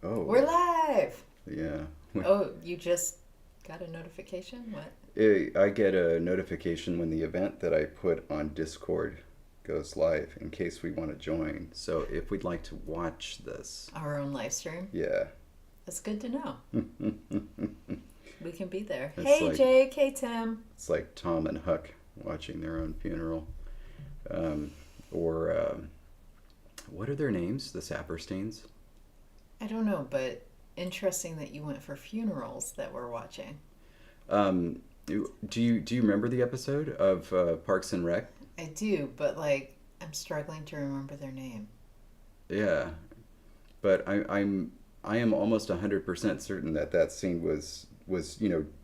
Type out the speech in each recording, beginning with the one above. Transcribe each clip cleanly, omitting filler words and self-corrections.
Oh. We're live! Yeah. Oh, you just got a notification? What? I get a notification when the event that I put on Discord goes live in case we want to join. So if we'd like to watch this. Our own live stream? Yeah. That's good to know. We can be there. It's Hey, like, Jake. Hey, Tim. It's like Tom and Huck watching their own funeral. Or what are their names? The Sapersteins? I don't know, but interesting that you went for funerals that we're watching. Do you remember the episode of Parks and Rec? I do, but like I'm struggling to remember their name. Yeah, but I am almost 100% certain that scene was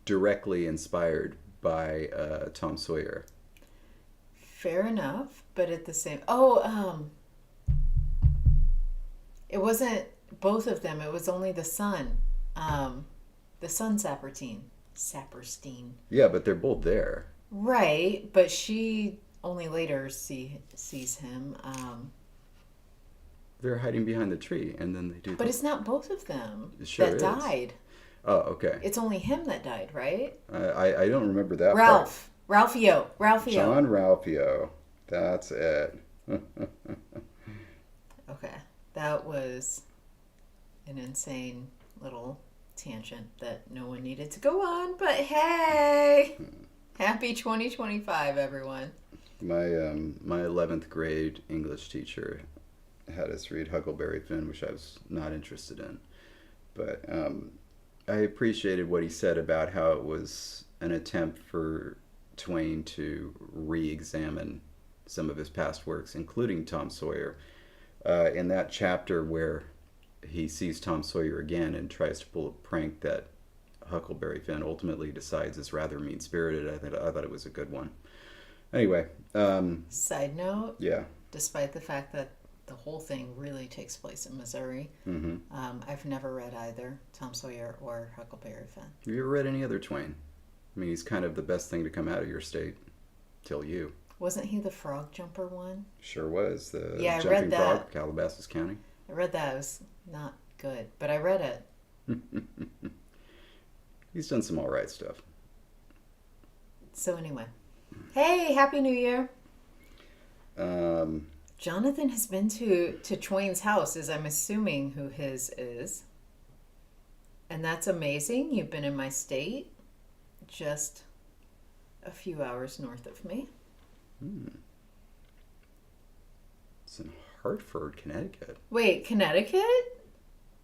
directly inspired by Tom Sawyer. Fair enough, but at the same it wasn't both of them. It was only the son. The son Saperstein. Yeah, but they're both there. Right, but she only later sees him. They're hiding behind the tree, and then they do. But it's not both of them Sure that is. died. Oh, okay. It's only him that died, right? I don't remember that Ralphio. Ralphio. John Ralphio. That's it. Okay. That was an insane little tangent that no one needed to go on, but hey! Happy 2025, everyone. My 11th grade English teacher had us read Huckleberry Finn, which I was not interested in. But I appreciated what he said about how it was an attempt for Twain to re-examine some of his past works, including Tom Sawyer. In that chapter where he sees Tom Sawyer again and tries to pull a prank that Huckleberry Finn ultimately decides is rather mean-spirited, I thought it was a good one. Anyway. Side note. Yeah. Despite the fact that the whole thing really takes place in Missouri, I've never read either Tom Sawyer or Huckleberry Finn. Have you ever read any other Twain? I mean, he's kind of the best thing to come out of your state. Till you. Wasn't he the frog jumper one? Sure was. The I Jumping read that. Frog, Calabasas County. I read that. It was not good, but I read it. He's done some alright stuff. So anyway. Hey, Happy New Year. Um, Jonathan has been to Twain's house, as I'm assuming who his is. And that's amazing. You've been in my state, just a few hours north of me. It's in Hartford, Connecticut. Wait, Connecticut?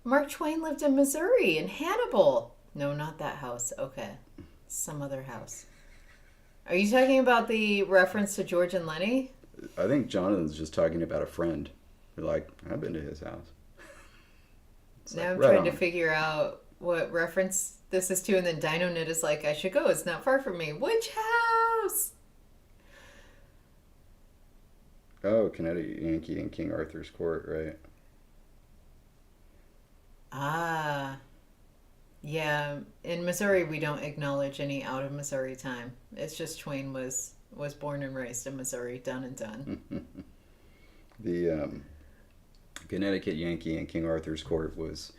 Mark Twain lived in Missouri, in Hannibal. No, not that house. Okay. Some other house. Are you talking about the reference to George and Lenny? I think Jonathan's just talking about a friend. You're like, I've been to his house. Now I'm trying to figure out what reference this is to, and then Dino Knit is like, I should go. It's not far from me. Which house? Oh, Connecticut Yankee and King Arthur's Court, right? Ah. Yeah, in Missouri we don't acknowledge any out of Missouri time. It's just Twain was born and raised in Missouri, done and done. The Connecticut Yankee and King Arthur's Court was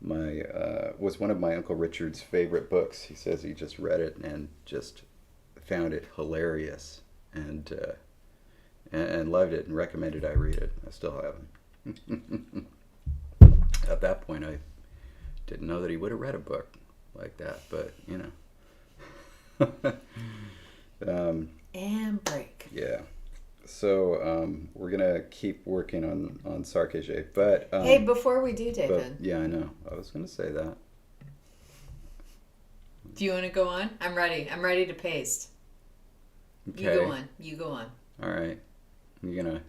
one of my Uncle Richard's favorite books. He says he just read it and just found it hilarious and loved it and recommended I read it. I still haven't. At that point, I didn't know that he would have read a book like that, but And break. Yeah. So we're gonna keep working on Sarkezhe, but hey, before we do, David. Yeah, I know. I was gonna say that. Do you want to go on? I'm ready. I'm ready to paste. Okay. You go on. You go on. All right. You're gonna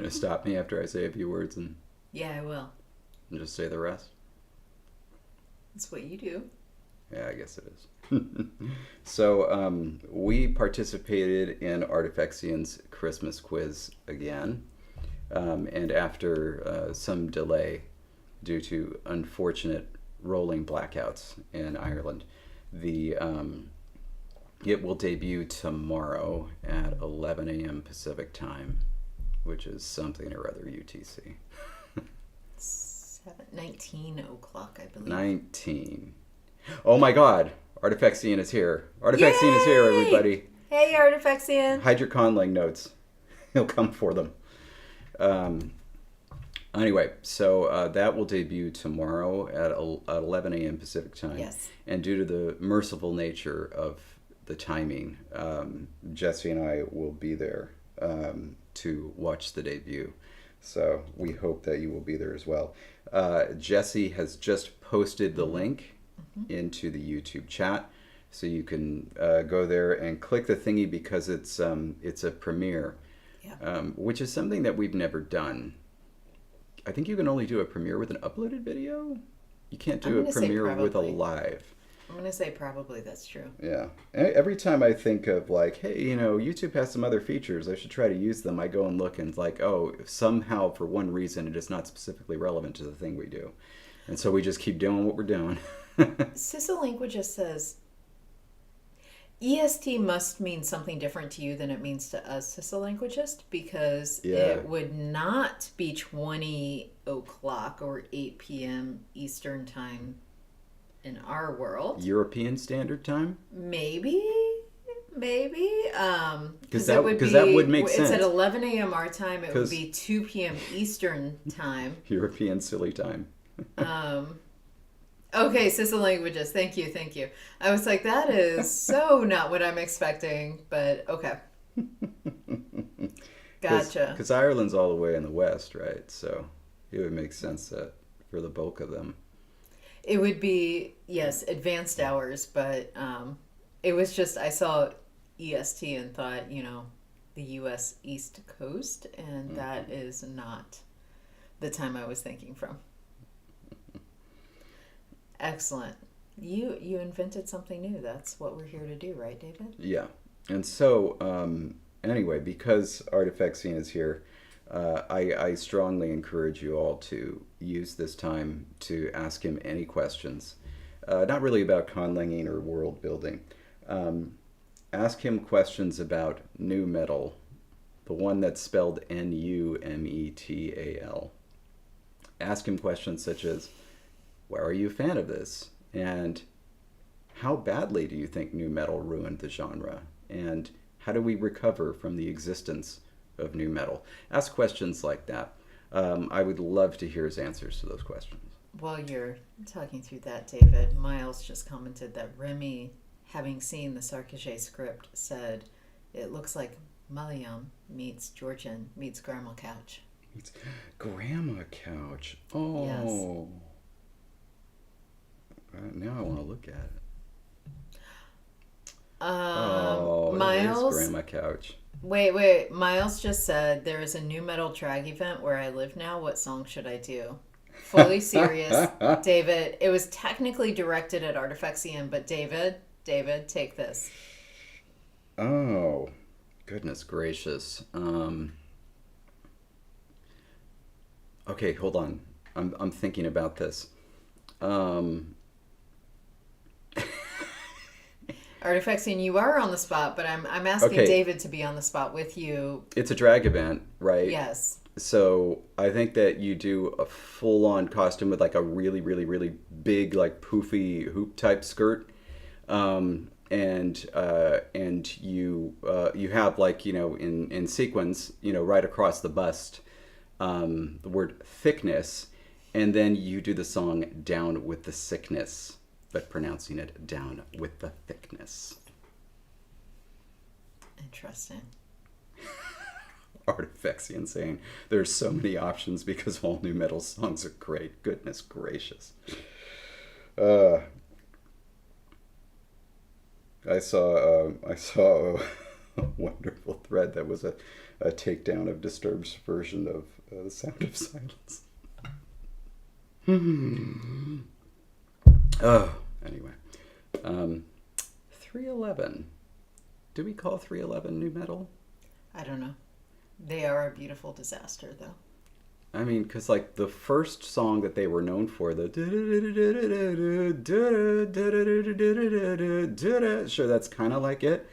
stop me after I say a few words and Yeah, I will. just say the rest. That's what you do. Yeah, I guess it is. So we participated in Artifexian's Christmas quiz again, and after some delay due to unfortunate rolling blackouts in Ireland, it will debut tomorrow at 11 a.m. Pacific time, which is something or other UTC. 7 19 o'clock, I believe. 19. Oh my God. Artifactsian is here. Artifactsian is here, everybody. Hey, Artifactsian. Hide your conlang notes. He'll come for them. Anyway, so that will debut tomorrow at 11 a.m. Pacific time. Yes. And due to the merciful nature of the timing, Jessie and I will be there to watch the debut. So we hope that you will be there as well. Jessie has just posted the link into the YouTube chat, so you can go there and click the thingy because it's a premiere, which is something that we've never done. I think you can only do a premiere with an uploaded video. You can't do a premiere with a live. I'm going to say probably that's true. Yeah. Every time I think of like, hey, YouTube has some other features, I should try to use them, I go and look and it's like, oh, somehow for one reason it is not specifically relevant to the thing we do. And so we just keep doing what we're doing. Sysilinqua just says, EST must mean something different to you than it means to us Sysilinguists, because it would not be 20 o'clock or 8 p.m. Eastern time in our world. European Standard Time? Maybe. Because that would make sense. It's at 11 a.m. our time. It would be 2 p.m. Eastern time. European silly time. Okay, Sysilinguists. Thank you. I was like, that is so not what I'm expecting, but okay. Gotcha. Because Ireland's all the way in the west, right? So it would make sense that for the bulk of them. It would be, yes, advanced hours, but it was just, I saw EST and thought, the U.S. East Coast, and that is not the time I was thinking from. Excellent. You invented something new. That's what we're here to do, right, David? Yeah. And so, anyway, because Artifactsian is here, I strongly encourage you all to use this time to ask him any questions. Not really about conlanging or world building. Ask him questions about nu metal, the one that's spelled Numetal. Ask him questions such as, why are you a fan of this? And how badly do you think nu metal ruined the genre? And how do we recover from the existence of nu metal? Ask questions like that. I would love to hear his answers to those questions. While you're talking through that, David, Miles just commented that Remy, having seen the Sarkezhe script, said it looks like Malayalam meets Georgian meets Grandma Couch. Meets Grandma Couch. Oh. Yes. Now I want to look at it. Miles, it is Grandma Couch. Wait. Miles just said there is a nu metal drag event where I live now. What song should I do? Fully serious, David. It was technically directed at Artifactsian, but David, take this. Oh, goodness gracious. Okay, hold on. I'm thinking about this. Artifactsian, you are on the spot, but I'm asking David to be on the spot with you. It's a drag event, right? Yes. So I think that you do a full-on costume with like a really, really, really big, like poofy hoop type skirt, and you have like in sequins right across the bust the word thickness, and then you do the song Down with the Sickness, but pronouncing it down with the thickness. Interesting. Artifactsian saying there's so many options because all nu metal songs are great. Goodness gracious. I saw a wonderful thread that was a takedown of Disturbed's version of The Sound of Silence. Anyway. 311. Do we call 311 nu metal? I don't know. They are a beautiful disaster, though. I mean, because like the first song that they were known for, the sure, that's kind of like it.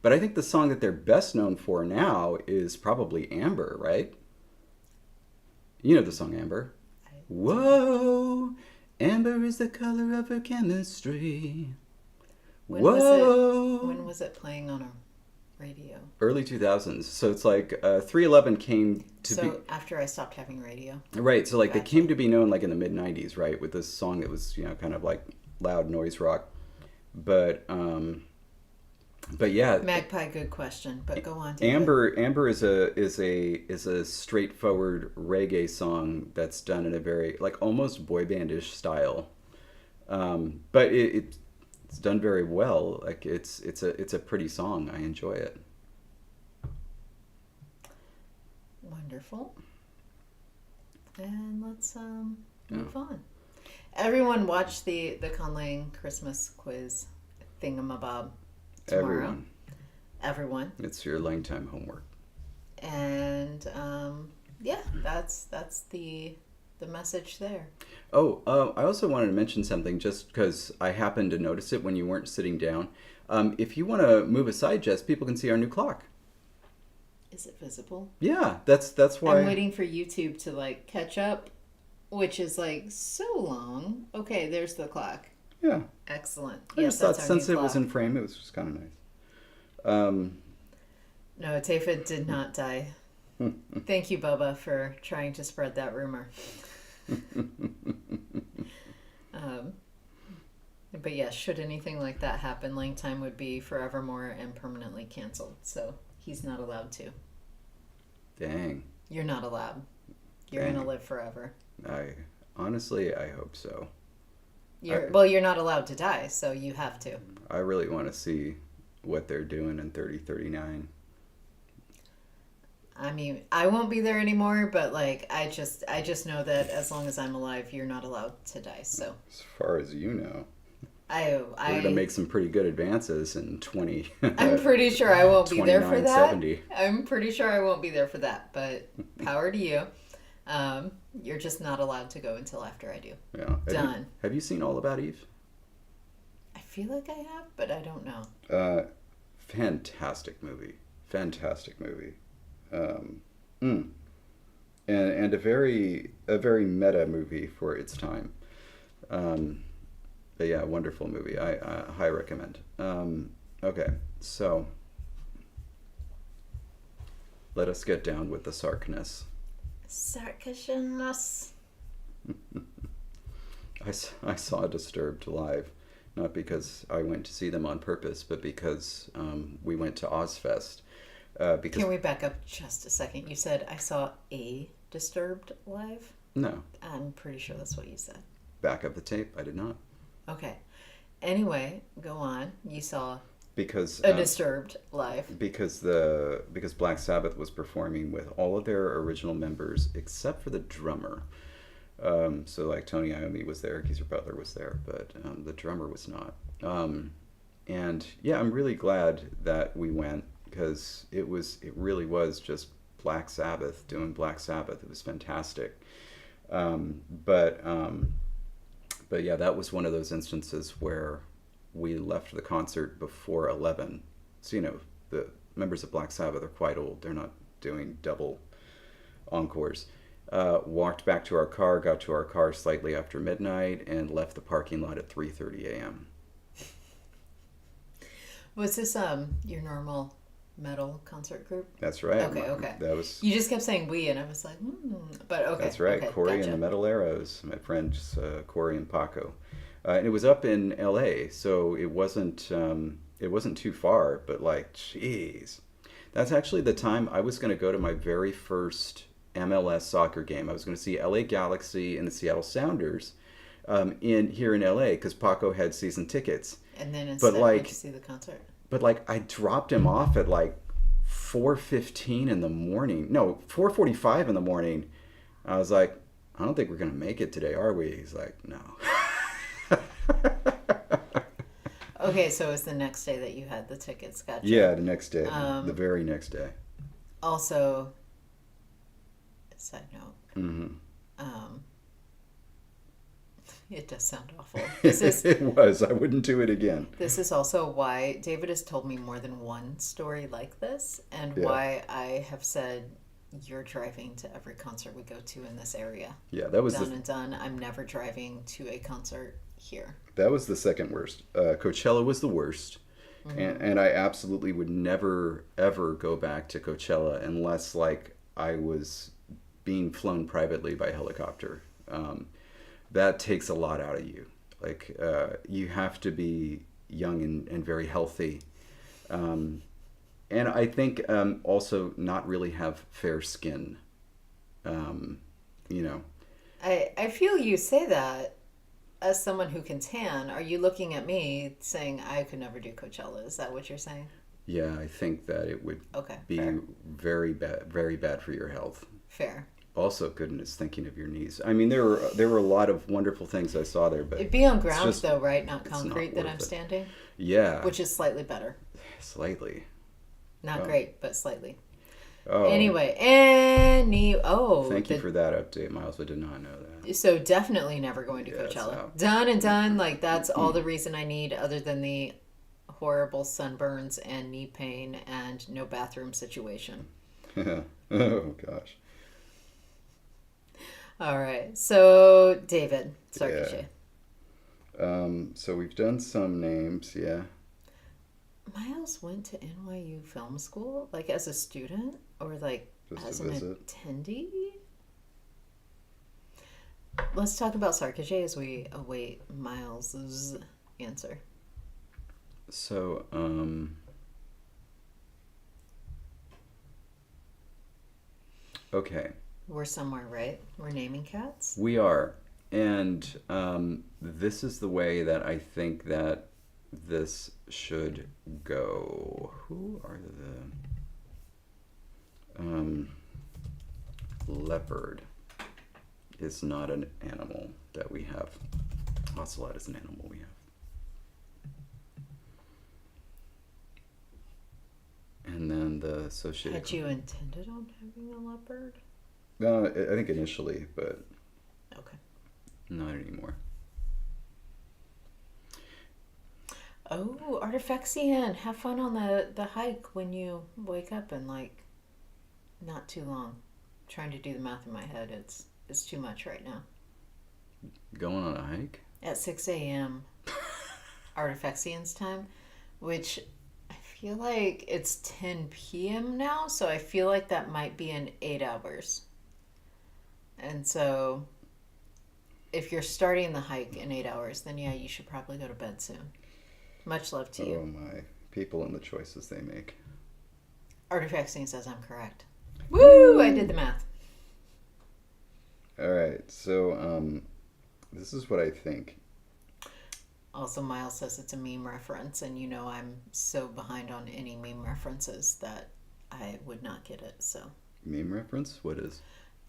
But I think the song that they're best known for now is probably Amber, right? You know the song Amber. Whoa, amber is the color of her chemistry. When Whoa. when was it playing on a radio? Early 2000s. So it's like 311 came to be... So after I stopped having radio. Right, so like they Gotcha. came to be known like in the mid-90s, right? With this song that was, kind of like loud noise rock. But yeah, Magpie, good question, but go on. David. Amber is a straightforward reggae song that's done in a very like almost boy bandish style, but it's done very well. Like it's a pretty song. I enjoy it. Wonderful. And let's move on. Everyone watch the Conlang Christmas quiz thingamabob tomorrow. Everyone. It's your LangTime homework. And yeah, that's the message there. Oh, I also wanted to mention something just because I happened to notice it when you weren't sitting down. If you want to move aside, Jess, people can see our new clock. Is it visible? Yeah, that's why. I'm waiting for YouTube to like catch up, which is like so long. Okay, there's the clock. Yeah. Excellent. I Yes, just thought that's our new since it was clock. in frame, it was just kind of nice. No, David did not die. Thank you, Bubba, for trying to spread that rumor. But yes, should anything like that happen, LangTime would be forevermore and permanently canceled. So he's not allowed to. Dang. You're not allowed. You're Dang. gonna live forever. Honestly, I hope so. You're not allowed to die, so you have to. I really want to see what they're doing in 3039. I mean, I won't be there anymore, but like I just know that as long as I'm alive, you're not allowed to die. So As far as you know, we're gonna make some pretty good advances in 20. I'm pretty sure I won't be there for that. 2970. I'm pretty sure I won't be there for that, but power to you. You're just not allowed to go until after I do. Yeah. Done. Have you seen All About Eve? I feel like I have, but I don't know. Fantastic movie. Fantastic movie. And a very meta movie for its time. But yeah, wonderful movie. I high recommend. Okay, so let us get down with the Sarkness. Sarkezhe. I saw Disturbed live, not because I went to see them on purpose, but because we went to Ozfest. Because Can we back up just a second? You said I saw a Disturbed live? no, I'm pretty sure that's what you said. back up the tape. I did not. Okay. Anyway, go on. You saw Because a Disturbed live. because Black Sabbath was performing with all of their original members except for the drummer. So like Tony Iommi was there, Geezer Butler was there, but the drummer was not. And yeah, I'm really glad that we went because it really was just Black Sabbath doing Black Sabbath. It was fantastic. But yeah, that was one of those instances where we left the concert before 11. So, the members of Black Sabbath are quite old. They're not doing double encores. Walked back to our car, got to our car slightly after midnight, and left the parking lot at 3:30 a.m. Was this your normal metal concert group? That's right. Okay. That was... You just kept saying we, and I was like, but okay. That's right. Okay, Corey gotcha. and the Metal Arrows, my friends Corey and Paco. And it was up in LA, so it wasn't too far, but like, jeez. That's actually the time I was going to go to my very first MLS soccer game. I was going to see LA Galaxy and the Seattle Sounders here in LA because Paco had season tickets. And then instead went to see the concert. But like I dropped him off at like 4:15 in the morning. No, 4:45 in the morning. I was like, I don't think we're going to make it today, are we? He's like, no. Okay, so it was the next day that you had the tickets. Gotcha. Yeah, the next day. The very next day. Also, side note, it does sound awful. It was. I wouldn't do it again. This is also why David has told me more than one story like this, and Yeah. why I have said you're driving to every concert we go to in this area. Yeah, that was Done and done. I'm never driving to a concert here. that was the second worst. Coachella was the worst. And I absolutely would never ever go back to Coachella unless like I was being flown privately by helicopter. That takes a lot out of you. Like you have to be young and very healthy, and I think also not really have fair skin. You know. I feel you say that as someone who can tan. Are you looking at me saying I could never do Coachella? Is that what you're saying? Yeah, I think that it would be fair. very bad for your health. Fair. Also, goodness, thinking of your knees. I mean, there were a lot of wonderful things I saw there, but It'd be on ground though, right? Not it's not concrete that worth I'm it. standing. Yeah, Which is slightly better. slightly. Not great, but slightly. Oh, Anyway, thank you for that update, Miles. I did not know that. So definitely never going to Yeah, it's Coachella. out. Done and done. Like that's all the reason I need, other than the horrible sunburns and knee pain and no bathroom situation. Oh gosh. All right. So David, Sarkezhe. So we've done some names, yeah. Miles went to NYU Film School, like as a student or like Just as to an visit. attendee. Let's talk about Sarkezhe as we await Miles's answer. So, okay. We're somewhere, right? We're naming cats? We are. And this is the way that I think that this should go. Who are the... leopard is not an animal that we have. Ocelot is an animal we have. And then the associated... Had you intended on having a leopard? No, I think initially, but Okay. not anymore. Oh, Artifactian. Have fun on the hike when you wake up in like not too long. Trying to do the math in my head. It's too much right now. Going on a hike? At 6 a.m. Artifactian's time, which I feel like it's 10 p.m. now, so I feel like that might be in 8 hours. And so if you're starting the hike in 8 hours, then yeah, you should probably go to bed soon. Much love to you. Oh my. People and the choices they make. Artifactian says I'm correct. Woo! I did the math. All right, so this is what I think. Also, Miles says it's a meme reference, and you know I'm so behind on any meme references that I would not get it. So Meme reference? What is?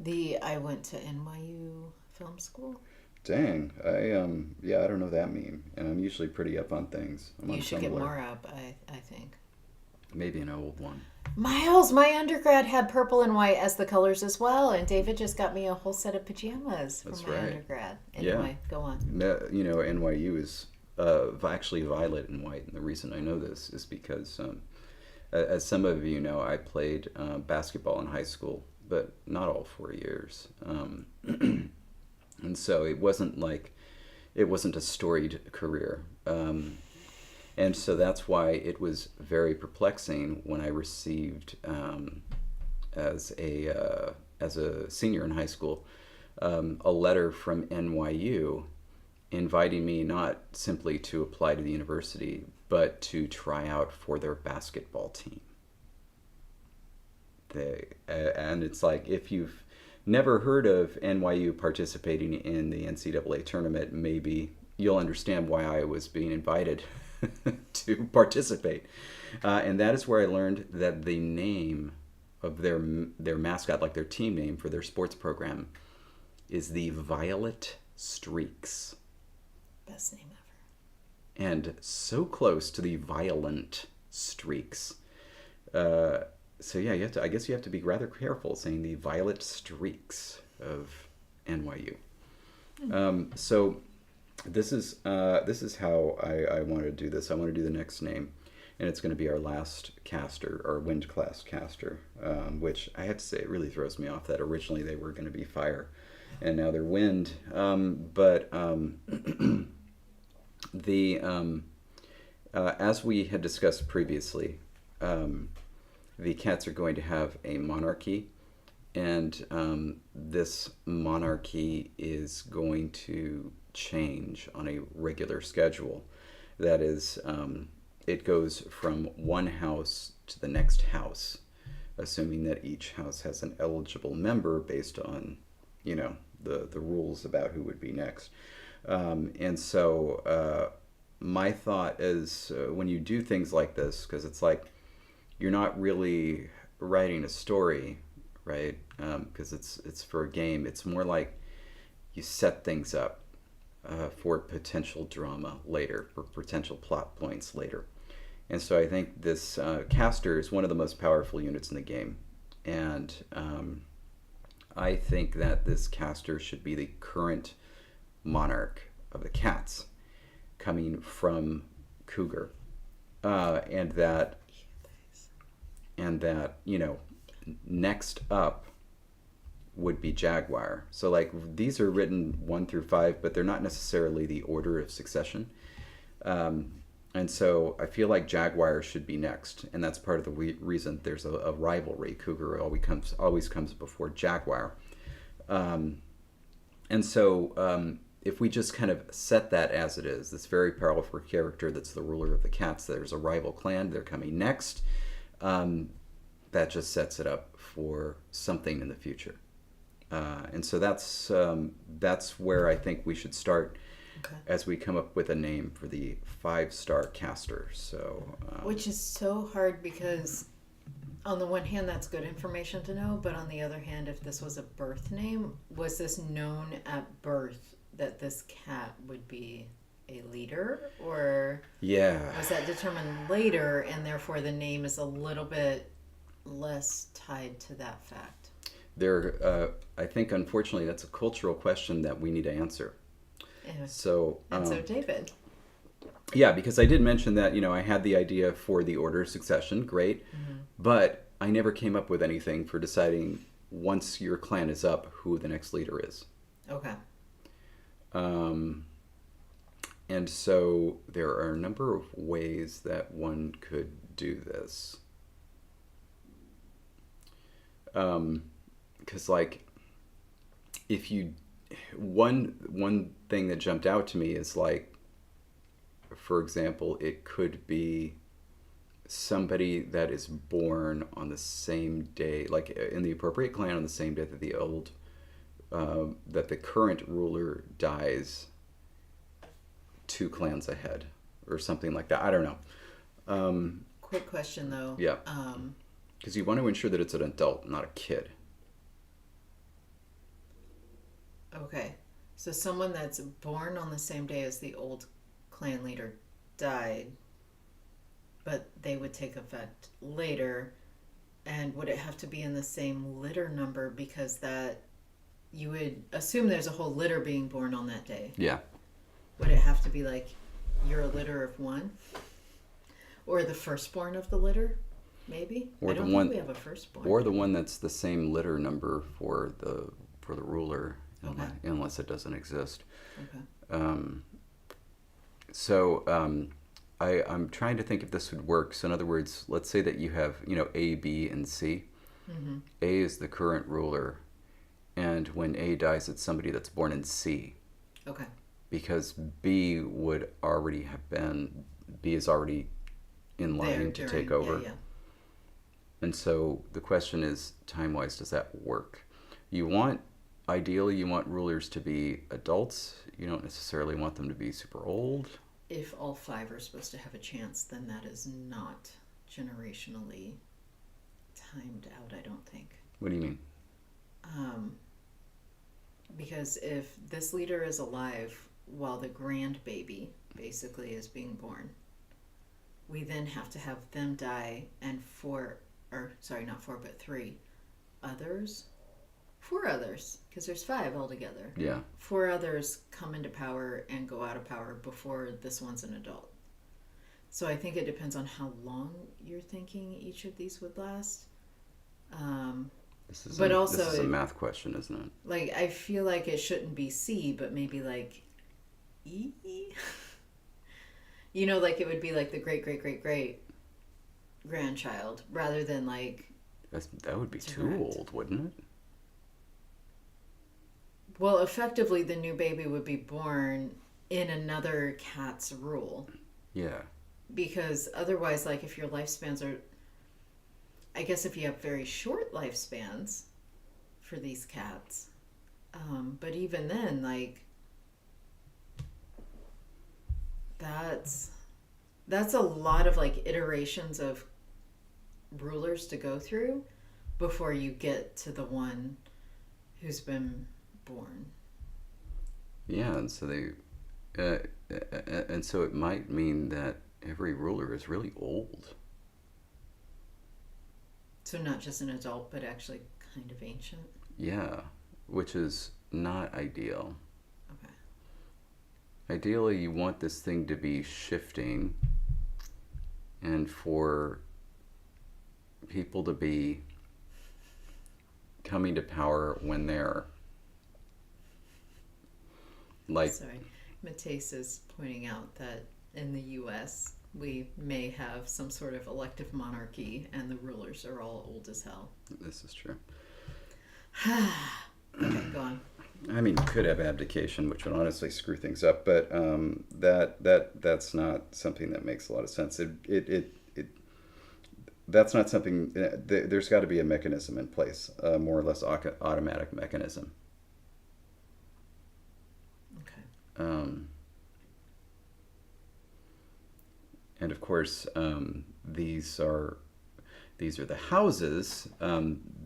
I went to NYU Film School. Dang, I don't know that meme, and I'm usually pretty up on things. I'm on You should get Tumblr. more up, I think. Maybe an old one. Miles, my undergrad had purple and white as the colors as well, and David just got me a whole set of pajamas That's for my right. undergrad. Anyway, go on. You know, NYU is actually violet and white, and the reason I know this is because, as some of you know, I played basketball in high school, but not all 4 years. And so it wasn't a storied career. And so that's why it was very perplexing when I received, as a senior in high school, a letter from NYU inviting me not simply to apply to the university, but to try out for their basketball team. And it's like, if you've never heard of NYU participating in the NCAA tournament, maybe you'll understand why I was being invited to participate. And that is where I learned that the name of their mascot, like their team name for their sports program, is the Violet Streaks. Best name ever. And so close to the Violent Streaks. So yeah, I guess you have to be rather careful saying the Violet Streaks of NYU. So this is how I want to do this. I want to do the next name, and it's going to be our last caster, our wind class caster, which I have to say it really throws me off that originally they were going to be fire, and now they're wind. But the as we had discussed previously, the cats are going to have a monarchy, and this monarchy is going to change on a regular schedule. That is, it goes from one house to the next house, assuming that each house has an eligible member based on, the rules about who would be next. And so my thought is when you do things like this, because it's like you're not really writing a story, right? Because it's for a game. It's more like you set things up for potential drama later, for potential plot points later. And so I think this caster is one of the most powerful units in the game. And I think that this caster should be the current monarch of the cats, coming from Cougar. And that, next up would be Jaguar. So like these are written 1 through 5, but they're not necessarily the order of succession. And so I feel like Jaguar should be next, and that's part of the reason there's a rivalry. Cougar always comes before Jaguar. And so if we just kind of set that as it is, this very powerful character that's the ruler of the cats, there's a rival clan, they're coming next, that just sets it up for something in the future. And so that's where I think we should start as we come up with a name for the 5-star caster. So, which is so hard because on the one hand that's good information to know, but on the other hand, if this was a birth name, was this known at birth that this cat would be a leader, or was that determined later and therefore the name is a little bit less tied to that fact? I think unfortunately that's a cultural question that we need to answer. Yeah. So David. Yeah, because I did mention that, I had the idea for the order of succession, great, but I never came up with anything for deciding once your clan is up who the next leader is. Okay. And so there are a number of ways that one could do this. Because like if you one thing that jumped out to me is like, for example, it could be somebody that is born on the same day, like in the appropriate clan on the same day that that the current ruler dies 2 clans ahead or something like that. I don't know. Quick question though. Yeah. Because you want to ensure that it's an adult, not a kid. Okay. So someone that's born on the same day as the old clan leader died, but they would take effect later. And would it have to be in the same litter number, because that you would assume there's a whole litter being born on that day? Yeah. Would it have to be like you're a litter of 1? Or the firstborn of the litter? Maybe. Or I don't think we have a firstborn. Or the one that's the same litter number for the ruler, okay, unless it doesn't exist. Okay. I'm trying to think if this would work. So in other words, let's say that you have A, B, and C. Mm-hmm. A is the current ruler, and when A dies, it's somebody that's born in C. Okay. Because B would already have been. B is already in line to take over. Yeah. And so the question is, time-wise, does that work? Ideally, you want rulers to be adults. You don't necessarily want them to be super old. If all 5 are supposed to have a chance, then that is not generationally timed out, I don't think. What do you mean? Because if this leader is alive while the grandbaby basically is being born, we then have to have them die, and 4 others, because there's 5 altogether. Yeah. 4 others come into power and go out of power before this one's an adult. So I think it depends on how long you're thinking each of these would last. But also, this is a math question, isn't it? like, I feel like it shouldn't be C, but maybe like E. You know, like it would be like the great great great great grandchild rather than like. That would be too old, wouldn't it? Well, effectively, the new baby would be born in another cat's rule. Yeah. Because otherwise, like, if your lifespans are. I guess if you have very short lifespans for these cats, but even then, like, that's a lot of, like, iterations of rulers to go through before you get to the one who's been born. Yeah, and so and so it might mean that every ruler is really old. So not just an adult, but actually kind of ancient. Yeah, which is not ideal. Okay. Ideally, you want this thing to be shifting and for people to be coming to power when they're like. Sorry, Matisse is pointing out that in the U.S. we may have some sort of elective monarchy, and the rulers are all old as hell. This is true. Okay, go on. I mean, you could have abdication, which would honestly screw things up, but that's not something that makes a lot of sense. That's not something. There's got to be a mechanism in place, a more or less automatic mechanism. Okay. And of course, these are the houses.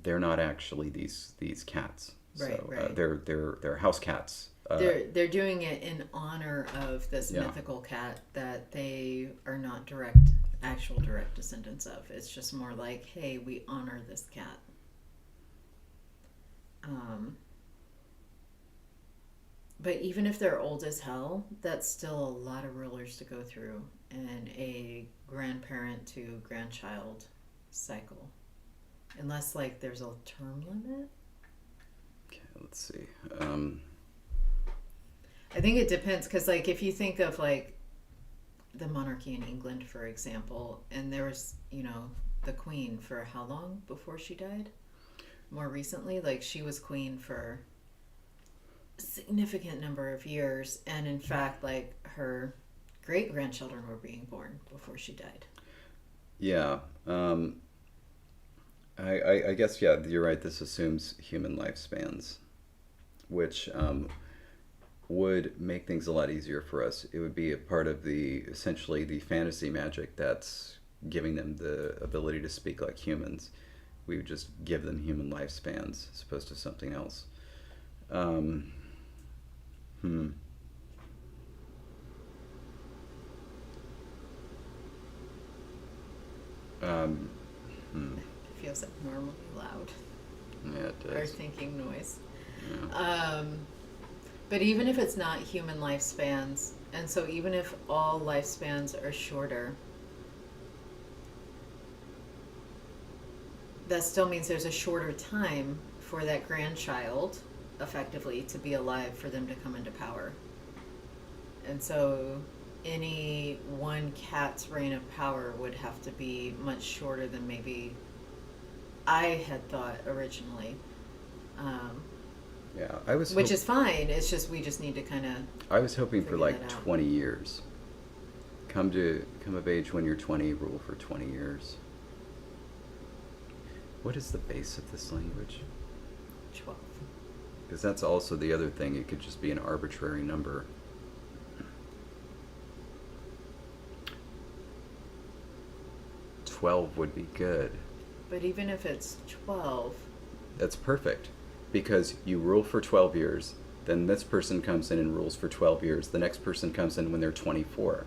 They're not actually these cats. Right, So right. They're house cats. They're doing it in honor of this Yeah. mythical cat that they are not actual direct descendants of. It's just more like, hey, we honor this cat. But even if they're old as hell, that's still a lot of rulers to go through and a grandparent to grandchild cycle. Unless, like, there's a term limit. Okay, let's see. I think it depends, because, like, if you think of, like, the monarchy in England, for example, and there was, the queen for how long before she died? More recently, like, she was queen for a significant number of years, and in fact, like, her great-grandchildren were being born before she died. Yeah. I guess, yeah, you're right. This assumes human lifespans, which would make things a lot easier for us. It would be a part of essentially the fantasy magic that's giving them the ability to speak like humans. We would just give them human lifespans as opposed to something else. It feels abnormally loud. Yeah, it Our does. thinking noise. Yeah. But even if it's not human lifespans, and so even if all lifespans are shorter, that still means there's a shorter time for that grandchild, effectively, to be alive for them to come into power. And so any one cat's reign of power would have to be much shorter than maybe I had thought originally. Yeah, Which is fine. It's just we just need to kind of. I was hoping for figure like that out. 20 years. Come of age when you're 20, rule for 20 years. What is the base of this language? 12. Because that's also the other thing. It could just be an arbitrary number. "12" would be good. But even if it's 12, That's perfect. Because you rule for 12 years, then this person comes in and rules for 12 years. The next person comes in when they're 24.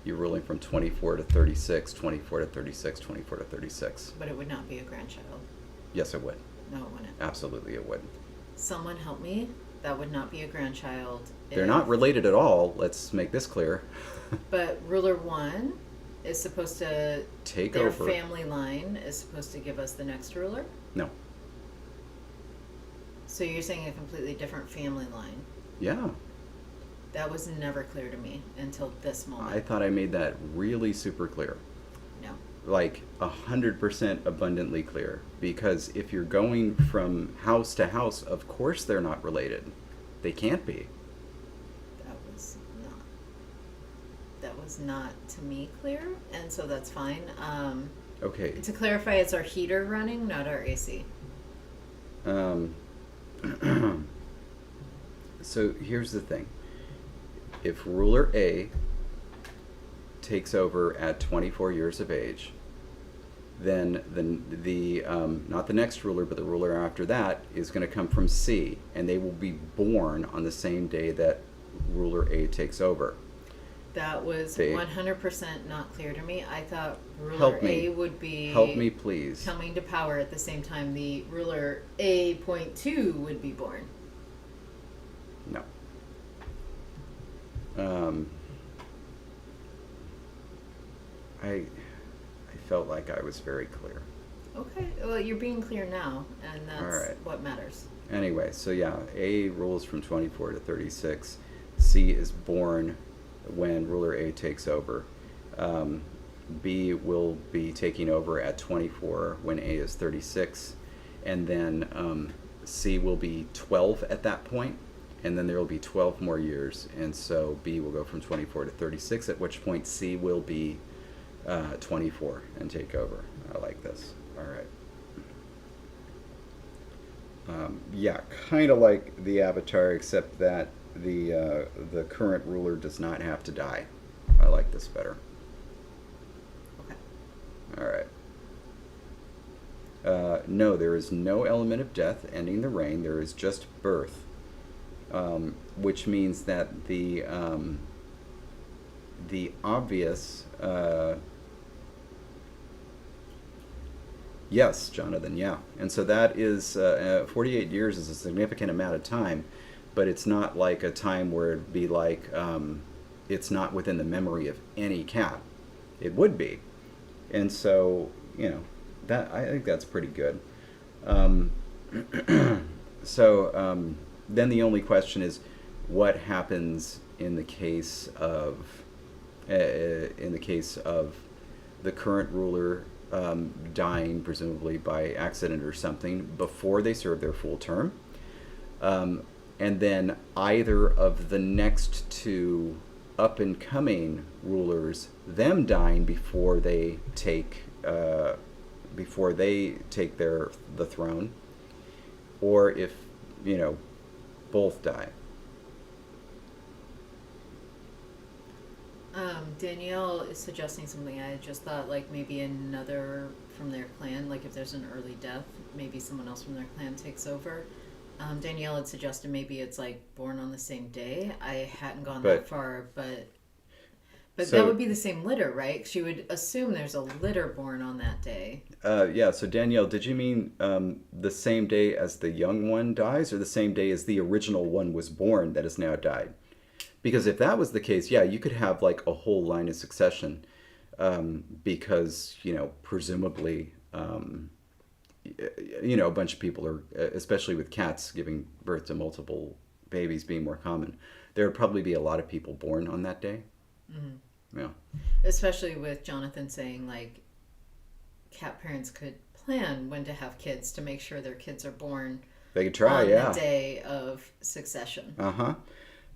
You're ruling from 24 to 36, 24 to 36, 24 to 36. but it would not be a grandchild. Yes, it would. No, it wouldn't. Absolutely, it would. Someone help me. That would not be a grandchild. They're not related at all. Let's make this clear. But ruler 1 is supposed to take their over. family line is supposed to give us the next ruler. No. So you're saying a completely different family line. Yeah. That was never clear to me until this moment. I thought I made that really super clear. No. Like 100% abundantly clear. Because if you're going from house to house, of course they're not related. They can't be. That was not to me clear, and so that's fine. Okay. To clarify, it's our heater running, not our AC. So here's the thing. If ruler A takes over at 24 years of age, then the not the next ruler, but the ruler after that is going to come from C, and they will be born on the same day that ruler A takes over. That was 100% not clear to me. I thought ruler A would be... Help me, please. Coming to power at the same time the ruler A.2 would be born. No. I felt like I was very clear. Okay. Well, you're being clear now, and that's right. what matters. Anyway, so yeah, A rules from 24 to 36. C is born when ruler A takes over. B will be taking over at 24 when A is 36. And then C will be 12 at that point, and then there will be 12 more years. And so B will go from 24 to 36, at which point C will be 24 and take over. I like this. All right. Yeah, kind of like the Avatar, except that the current ruler does not have to die. I like this better. Okay. All right. No, there is no element of death ending the reign. There is just birth, which means that the obvious. Yes, Jonathan, yeah. And so that is 48 years is a significant amount of time, but it's not like a time where it'd be like it's not within the memory of any cat. It would be. And so, that I think that's pretty good. So then the only question is what happens in the case of the current ruler dying, presumably by accident or something, before they serve their full term. And then either of the next two up-and-coming rulers, them dying before they take the throne, or if, both die. Danielle is suggesting something. I just thought, like, maybe another from their clan, like if there's an early death, maybe someone else from their clan takes over. Danielle had suggested maybe it's like born on the same day. I hadn't gone that far, but so, that would be the same litter, right? She would assume there's a litter born on that day. Yeah, so Danielle, did you mean the same day as the young one dies, or the same day as the original one was born that has now died? Because if that was the case, yeah, you could have like a whole line of succession, because presumably, a bunch of people are, especially with cats giving birth to multiple babies being more common, there would probably be a lot of people born on that day. Mm-hmm. Yeah. Especially with Jonathan saying like, cat parents could plan when to have kids to make sure their kids are born. They could try, on yeah. the day of succession. Uh-huh.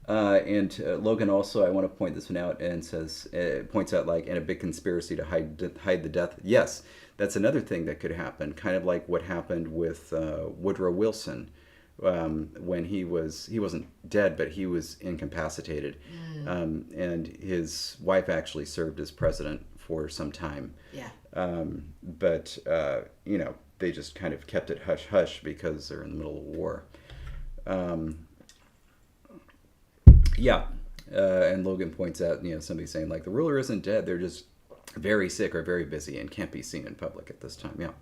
And Logan also, I want to point this one out, and points out like, in a big conspiracy to hide the death. Yes, that's another thing that could happen, kind of like what happened with Woodrow Wilson, when he wasn't dead, but he was incapacitated, and his wife actually served as president for some time. Yeah. But they just kind of kept it hush hush because they're in the middle of war. Yeah, and Logan points out, somebody saying like the ruler isn't dead; they're just very sick or very busy and can't be seen in public at this time. Yeah.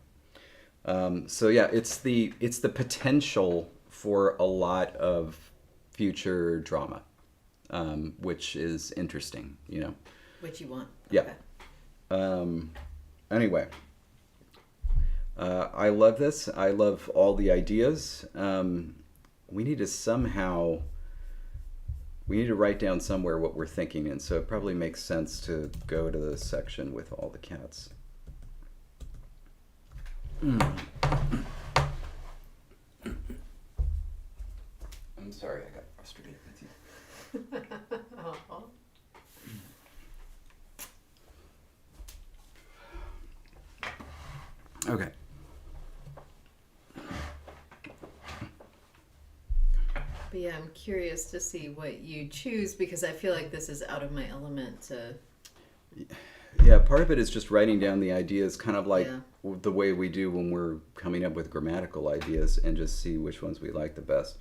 So yeah, it's the potential for a lot of future drama, which is interesting. Which you want. Yeah. Okay. Anyway, I love this. I love all the ideas. We need to write down somewhere what we're thinking, and so it probably makes sense to go to the section with all the cats. I'm sorry, I got frustrated with you. Okay. But yeah, I'm curious to see what you choose because I feel like this is out of my element to. Yeah, part of it is just writing down the ideas, kind of like Yeah. the way we do when we're coming up with grammatical ideas, and just see which ones we like the best.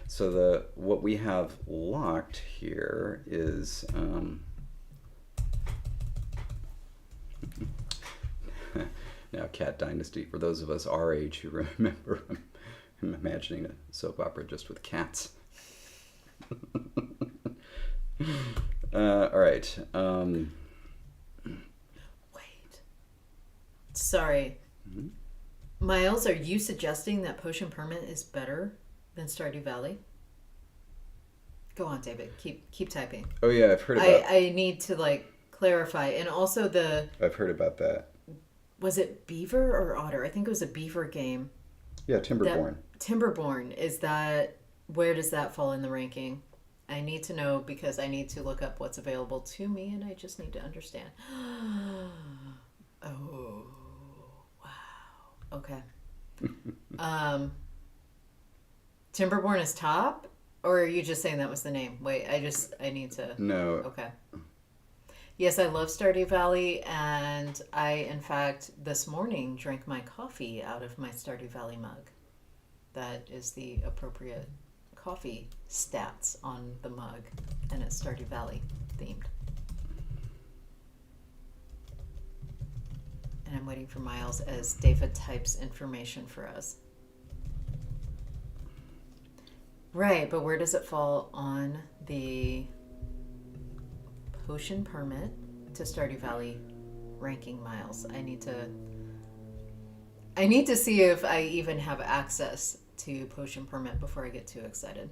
So what we have locked here is now Cat Dynasty. For those of us our age who remember, I'm imagining a soap opera just with cats. All right. Wait. Sorry. Mm-hmm. Miles, are you suggesting that Potion Permit is better than Stardew Valley? Go on, David. Keep typing. Oh yeah, I've heard about. I need to clarify, and also I've heard about that. Was it Beaver or Otter? I think it was a Beaver game. Yeah, Timberborn. Timberborn, where does that fall in the ranking? I need to know because I need to look up what's available to me and I just need to understand. Oh, wow. Okay. Timberborn is top? Or are you just saying that was the name? Wait, I need to... No. Okay. Yes, I love Stardew Valley, and I, in fact, this morning drank my coffee out of my Stardew Valley mug. That is the appropriate coffee stats on the mug, and it's Stardew Valley themed. And I'm waiting for Miles as David types information for us. Right, but where does it fall on the Potion Permit to Stardew Valley ranking, Miles? I need to see if I even have access to Potion Permit before I get too excited.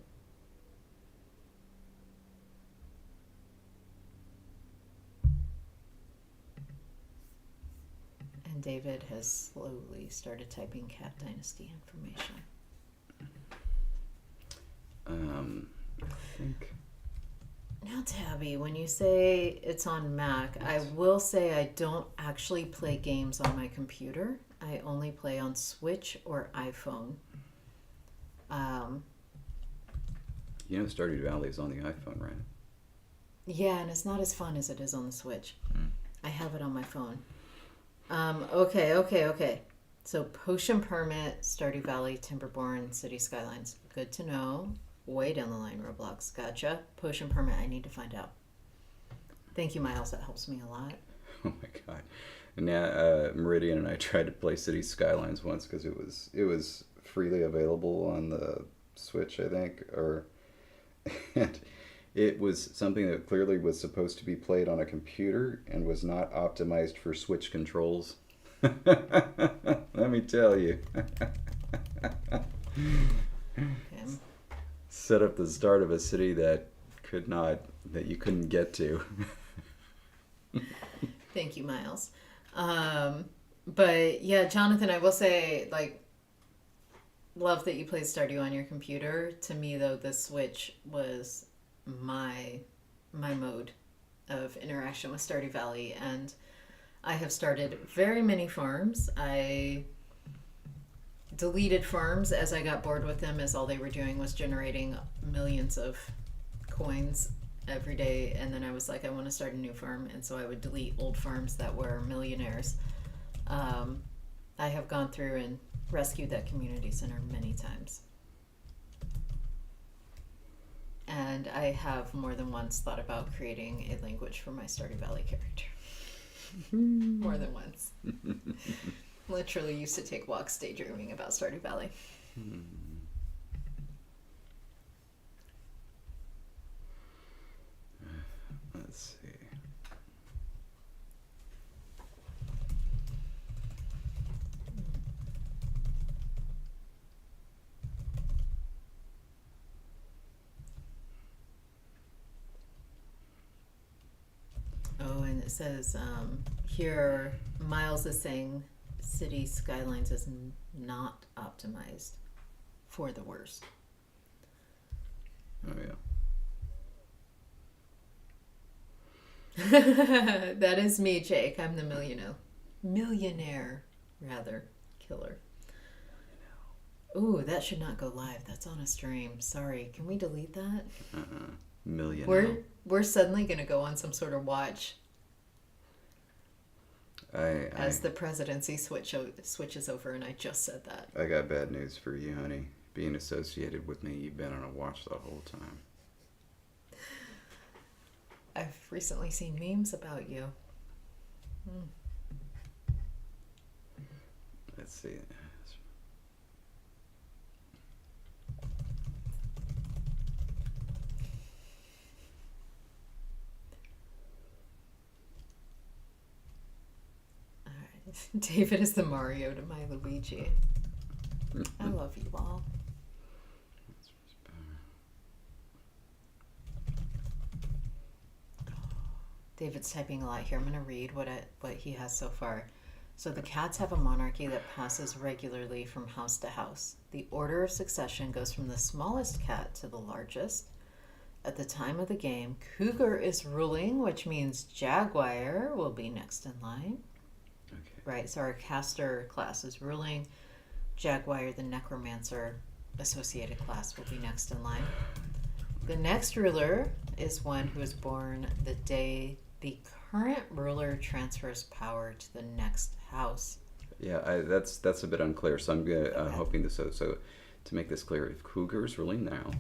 And David has slowly started typing Cat Dynasty information. I think. Now, Tabby, when you say it's on Mac, I will say I don't actually play games on my computer. I only play on Switch or iPhone. You know, Stardew Valley is on the iPhone, right? Yeah, and it's not as fun as it is on the Switch. I have it on my phone. Okay. So Potion Permit, Stardew Valley, Timberborn, City Skylines. Good to know. Way down the line, Roblox. Gotcha. Potion Permit, I need to find out. Thank you, Miles. That helps me a lot. Oh my god. And now Meridian and I tried to play City Skylines once because it was freely available on the Switch, I think, and it was something that clearly was supposed to be played on a computer and was not optimized for Switch controls. Let me tell you. Okay. Set up the start of a city that you couldn't get to. Thank you, Miles. But yeah, Jonathan, I will say, love that you played Stardew on your computer. To me, though, the Switch was my mode of interaction with Stardew Valley, and I have started very many farms. I deleted farms as I got bored with them, as all they were doing was generating millions of coins every day, and then I was like, I want to start a new farm, and so I would delete old farms that were millionaires. I have gone through and rescued that community center many times. And I have more than once thought about creating a language for my Stardew Valley character. More than once. Literally used to take walks daydreaming about Stardew Valley. Let's see. it says here, Miles is saying City Skylines is not optimized for the worst. Oh, yeah. That is me, Jake. I'm the millionaire, rather, killer. Ooh, that should not go live. That's on a stream. Sorry. Can we delete that? Millionaire. We're suddenly going to go on some sort of watch as the presidency switches over, and I just said that. I got bad news for you, honey. Being associated with me, you've been on a watch the whole time. I've recently seen memes about you. Let's see. All right. David is the Mario to my Luigi. I love you all. David's typing a lot here. I'm going to read what he has so far. So the cats have a monarchy that passes regularly from house to house. The order of succession goes from the smallest cat to the largest. At the time of the game, Cougar is ruling, which means Jaguar will be next in line. Okay. Right, so our caster class is ruling. Jaguar, the necromancer associated class, will be next in line. The next ruler is one who is born the day the current ruler transfers power to the next house. Yeah, that's a bit unclear. So I'm hoping this. So to make this clear, if Cougar is ruling now,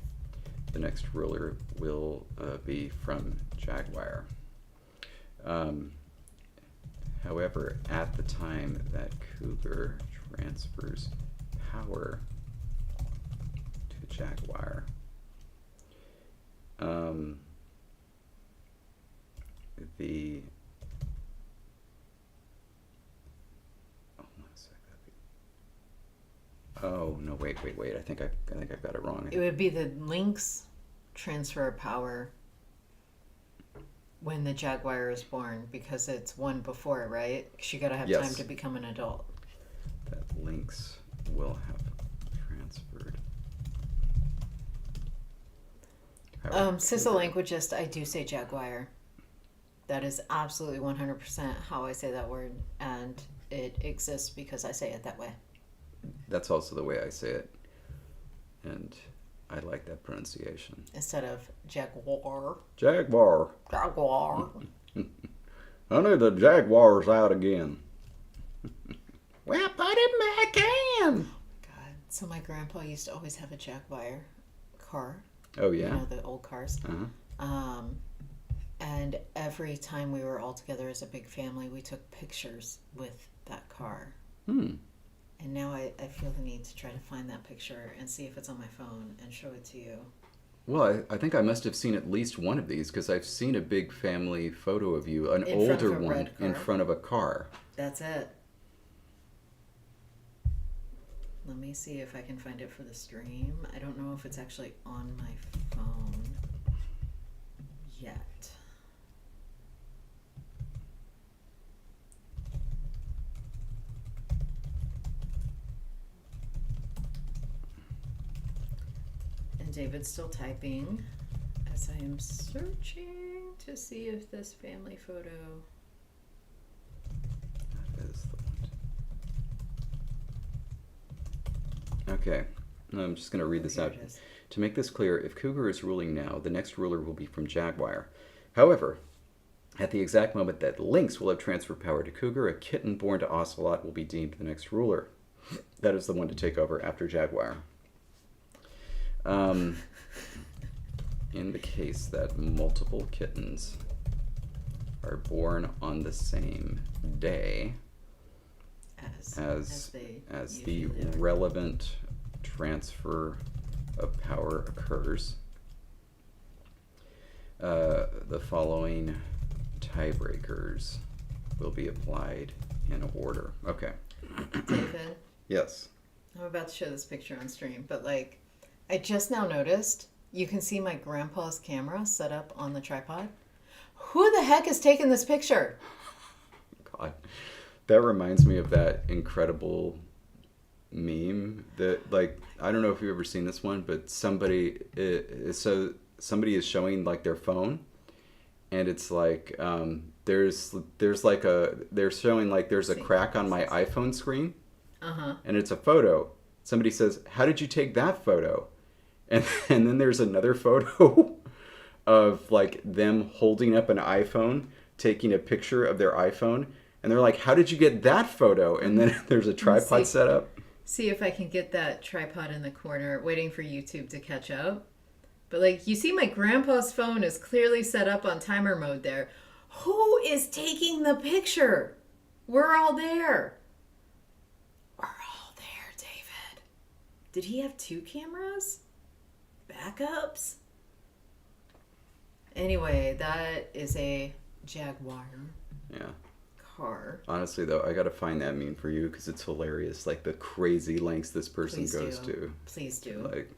the next ruler will be from Jaguar. However, at the time that Cougar transfers power to Jaguar, wait. I think I've got it wrong. It would be the Lynx transfer of power when the Jaguar is born, because it's one before, right? Because you got to have time to become an adult. That Lynx will have transferred. Sissel Languagist, I do say Jaguar. That is absolutely 100% how I say that word, and it exists because I say it that way. That's also the way I say it, and I like that pronunciation. Instead of Jaguar. Jaguar. Jaguar. Honey, the Jaguar's out again. Well, put it back in. God. So my grandpa used to always have a Jaguar car. Oh, yeah? You know, the old cars. Uh-huh. And every time we were all together as a big family, we took pictures with that car. And now I feel the need to try to find that picture and see if it's on my phone and show it to you. Well, I think I must have seen at least one of these, because I've seen a big family photo of you, an older one, in front of a car. That's it. Let me see if I can find it for the stream. I don't know if it's actually on my phone yet. And David's still typing as I am searching to see if this family photo... That is the one. Okay, I'm just going to read this out. To make this clear, if Cougar is ruling now, the next ruler will be from Jaguar. However, at the exact moment that Lynx will have transferred power to Cougar, a kitten born to Ocelot will be deemed the next ruler. That is the one to take over after Jaguar. In the case that multiple kittens are born on the same day as the relevant transfer of power occurs, the following tiebreakers will be applied in order. Okay. David? Yes. I'm about to show this picture on stream, but like, I just now noticed you can see my grandpa's camera set up on the tripod. Who the heck is taking this picture? God, that reminds me of that incredible meme that, like, I don't know if you've ever seen this one, but somebody is showing like their phone, and it's like there's like they're showing like there's a crack on my iPhone screen, and it's a photo. Somebody says, "How did you take that photo?" And then there's another photo of like them holding up an iPhone, taking a picture of their iPhone, and they're like, "How did you get that photo?" And then there's a tripod set up. See if I can get that tripod in the corner, waiting for YouTube to catch up. But like, you see my grandpa's phone is clearly set up on timer mode there. Who is taking the picture? We're all there. We're all there, David. Did he have 2 cameras? Backups? Anyway, that is a Jaguar car. Honestly, though, I gotta find that meme for you because it's hilarious. Like the crazy lengths this person goes to. Please do. Like,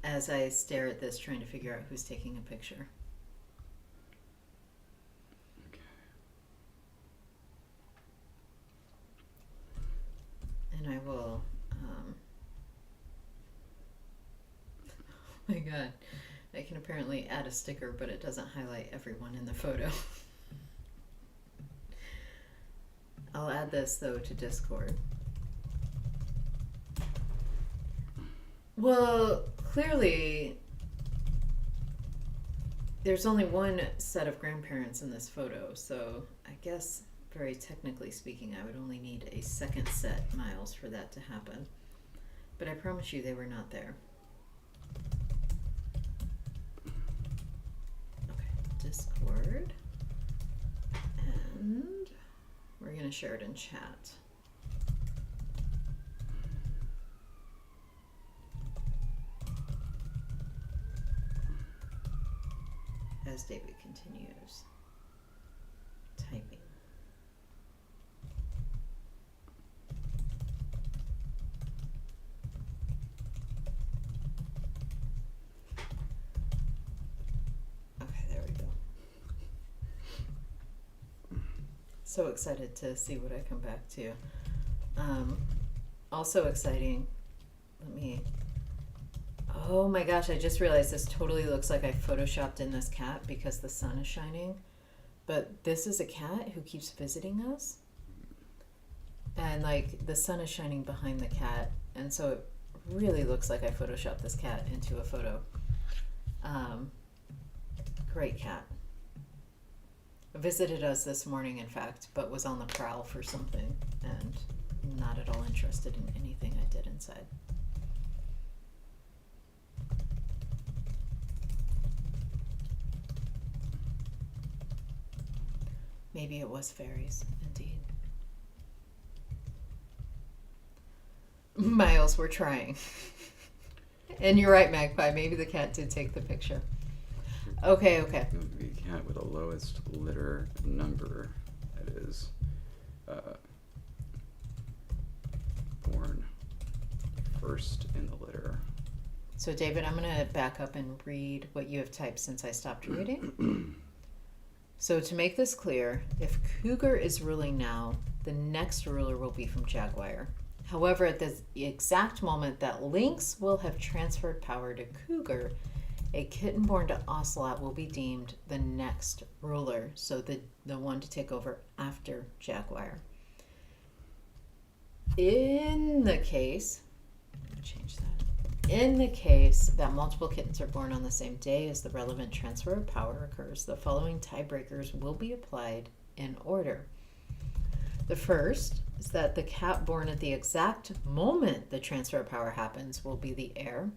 as I stare at this, trying to figure out who's taking a picture. okay. And I will. Oh my god. I can apparently add a sticker, but it doesn't highlight everyone in the photo. I'll add this, though, to Discord. Well, clearly, there's only one set of grandparents in this photo, so I guess, very technically speaking, I would only need a second set, Miles, for that to happen. But I promise you they were not there. Discord, and we're going to share it in chat. As David continues typing. So excited to see what I come back to. Also exciting. Oh my gosh, I just realized this totally looks like I photoshopped in this cat because the sun is shining. But this is a cat who keeps visiting us. And like the sun is shining behind the cat. And so it really looks like I photoshopped this cat into a photo. Great cat. Visited us this morning, in fact, but was on the prowl for something and not at all interested in anything I did inside. Maybe it was fairies, indeed. Miles, we're trying. And you're right, Magpie. Maybe the cat did take the picture. Okay. It would be a cat with the lowest litter number. That is born first in the litter. So, David, I'm going to back up and read what you have typed since I stopped reading. So, to make this clear, if Cougar is ruling now, the next ruler will be from Jaguar. However, at the exact moment that Lynx will have transferred power to Cougar, a kitten born to Ocelot will be deemed the next ruler, so the one to take over after Jaguar. In the case that multiple kittens are born on the same day as the relevant transfer of power occurs, the following tiebreakers will be applied in order. The first is that the cat born at the exact moment the transfer of power happens will be the heir.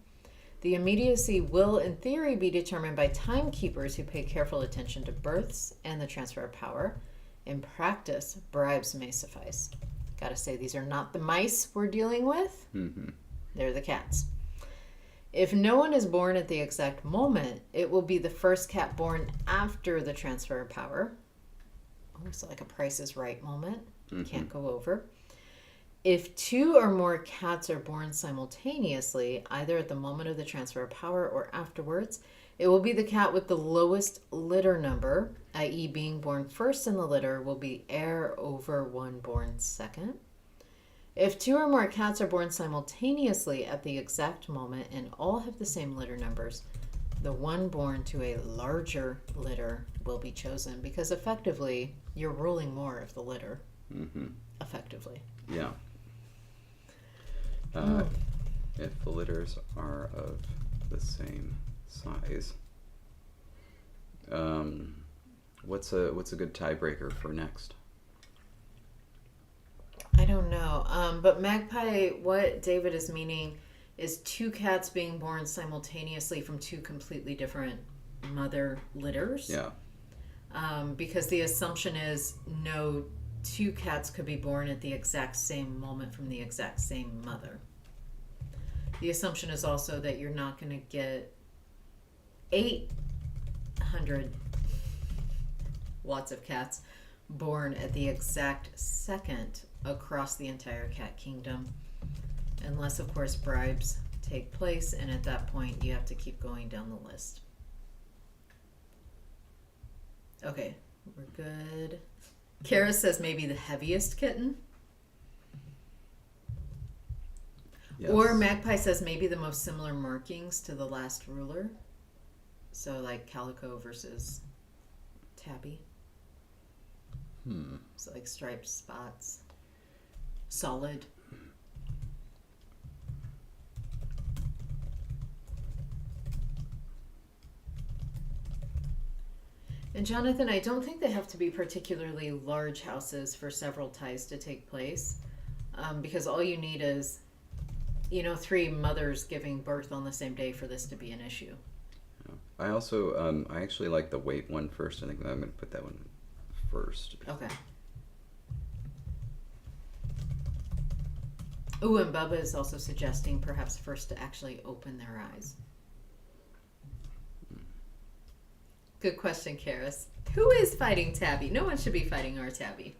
The immediacy will, in theory, be determined by timekeepers who pay careful attention to births and the transfer of power. In practice, bribes may suffice. Gotta say, these are not the mice we're dealing with. Mm-hmm. They're the cats. If no one is born at the exact moment, it will be the first cat born after the transfer of power. Almost like a Price is Right moment. Mm-hmm. Can't go over. If 2 or more cats are born simultaneously, either at the moment of the transfer of power or afterwards, It will be the cat with the lowest litter number, i.e. being born first in the litter will be heir over one born second. If 2 or more cats are born simultaneously at the exact moment and all have the same litter numbers, the one born to a larger litter will be chosen, because effectively you're ruling more of the litter. Mm-hmm. Effectively. Yeah. If the litters are of the same size, what's a good tiebreaker for next? I don't know. But Magpie, what David is meaning is 2 cats being born simultaneously from 2 completely different mother litters. Yeah. Because the assumption is no 2 cats could be born at the exact same moment from the exact same mother. The assumption is also that you're not going to get 800 lots of cats born at the exact second across the entire cat kingdom, unless of course bribes take place, and at that point you have to keep going down the list. Okay, we're good. Kara says maybe the heaviest kitten. Yes. Or Magpie says maybe the most similar markings to the last ruler. So like calico versus tabby. So like striped spots. Solid. And Jonathan, I don't think they have to be particularly large houses for several ties to take place, because all you need is, 3 mothers giving birth on the same day for this to be an issue. I also, I actually like the weight one first. I think I'm going to put that one first. Okay. Ooh, and Bubba is also suggesting perhaps first to actually open their eyes. Good question, Karis. Who is fighting Tabby? No one should be fighting our Tabby.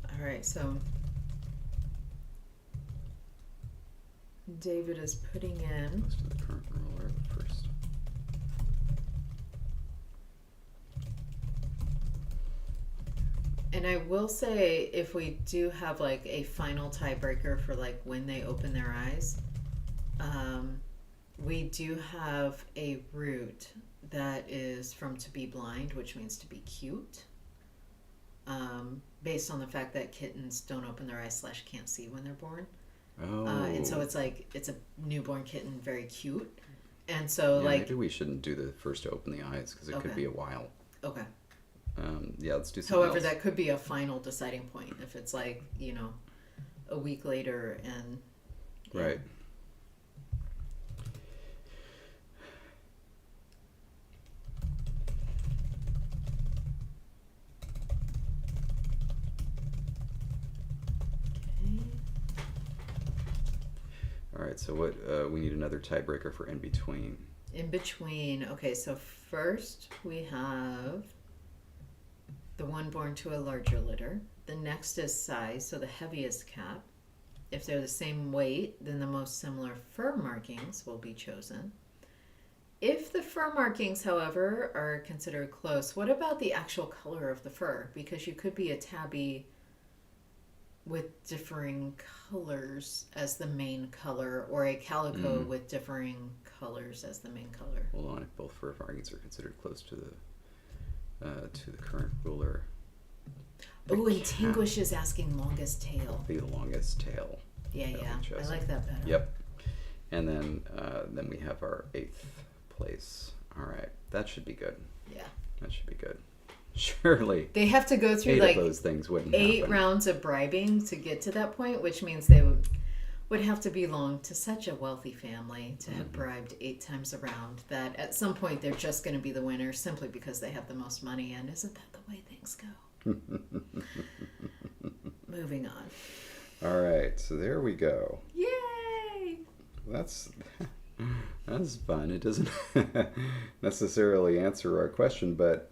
All right, so David is putting in. Let's do the current ruler first. And I will say, if we do have like a final tiebreaker for like when they open their eyes, we do have a root that is from to be blind, which means to be cute, based on the fact that kittens don't open their eyes / can't see when they're born. Oh. And so it's like, it's a newborn kitten, very cute. And so yeah, like... maybe we shouldn't do the first to open the eyes, because it could be a while. Okay. Yeah, let's do something However, else. that could be a final deciding point if it's like, a week later and... Yeah. Right. All right, so what we need another tiebreaker for in between. In between. Okay, so first we have the one born to a larger litter. The next is size, so the heaviest cat. If they're the same weight, then the most similar fur markings will be chosen. If the fur markings, however, are considered close, what about the actual color of the fur? Because you could be a tabby with differing colors as the main color, or a calico with differing colors as the main color. Hold on, if both fur markings are considered close to the current ruler. Oh, and Tinguish is asking longest tail. The longest tail. Yeah, I like that better. Yep. And then we have our 8th place. All right, that should be good. Yeah. That should be good. Surely. They have to go through 8 like of those things wouldn't 8 happen. rounds of bribing to get to that point, which means they would have to belong to such a wealthy family to have bribed 8 times around that at some point they're just going to be the winner simply because they have the most money. And isn't that the way things go? Moving on. All right, so there we go. Yay! That's That's fun. It doesn't necessarily answer our question, but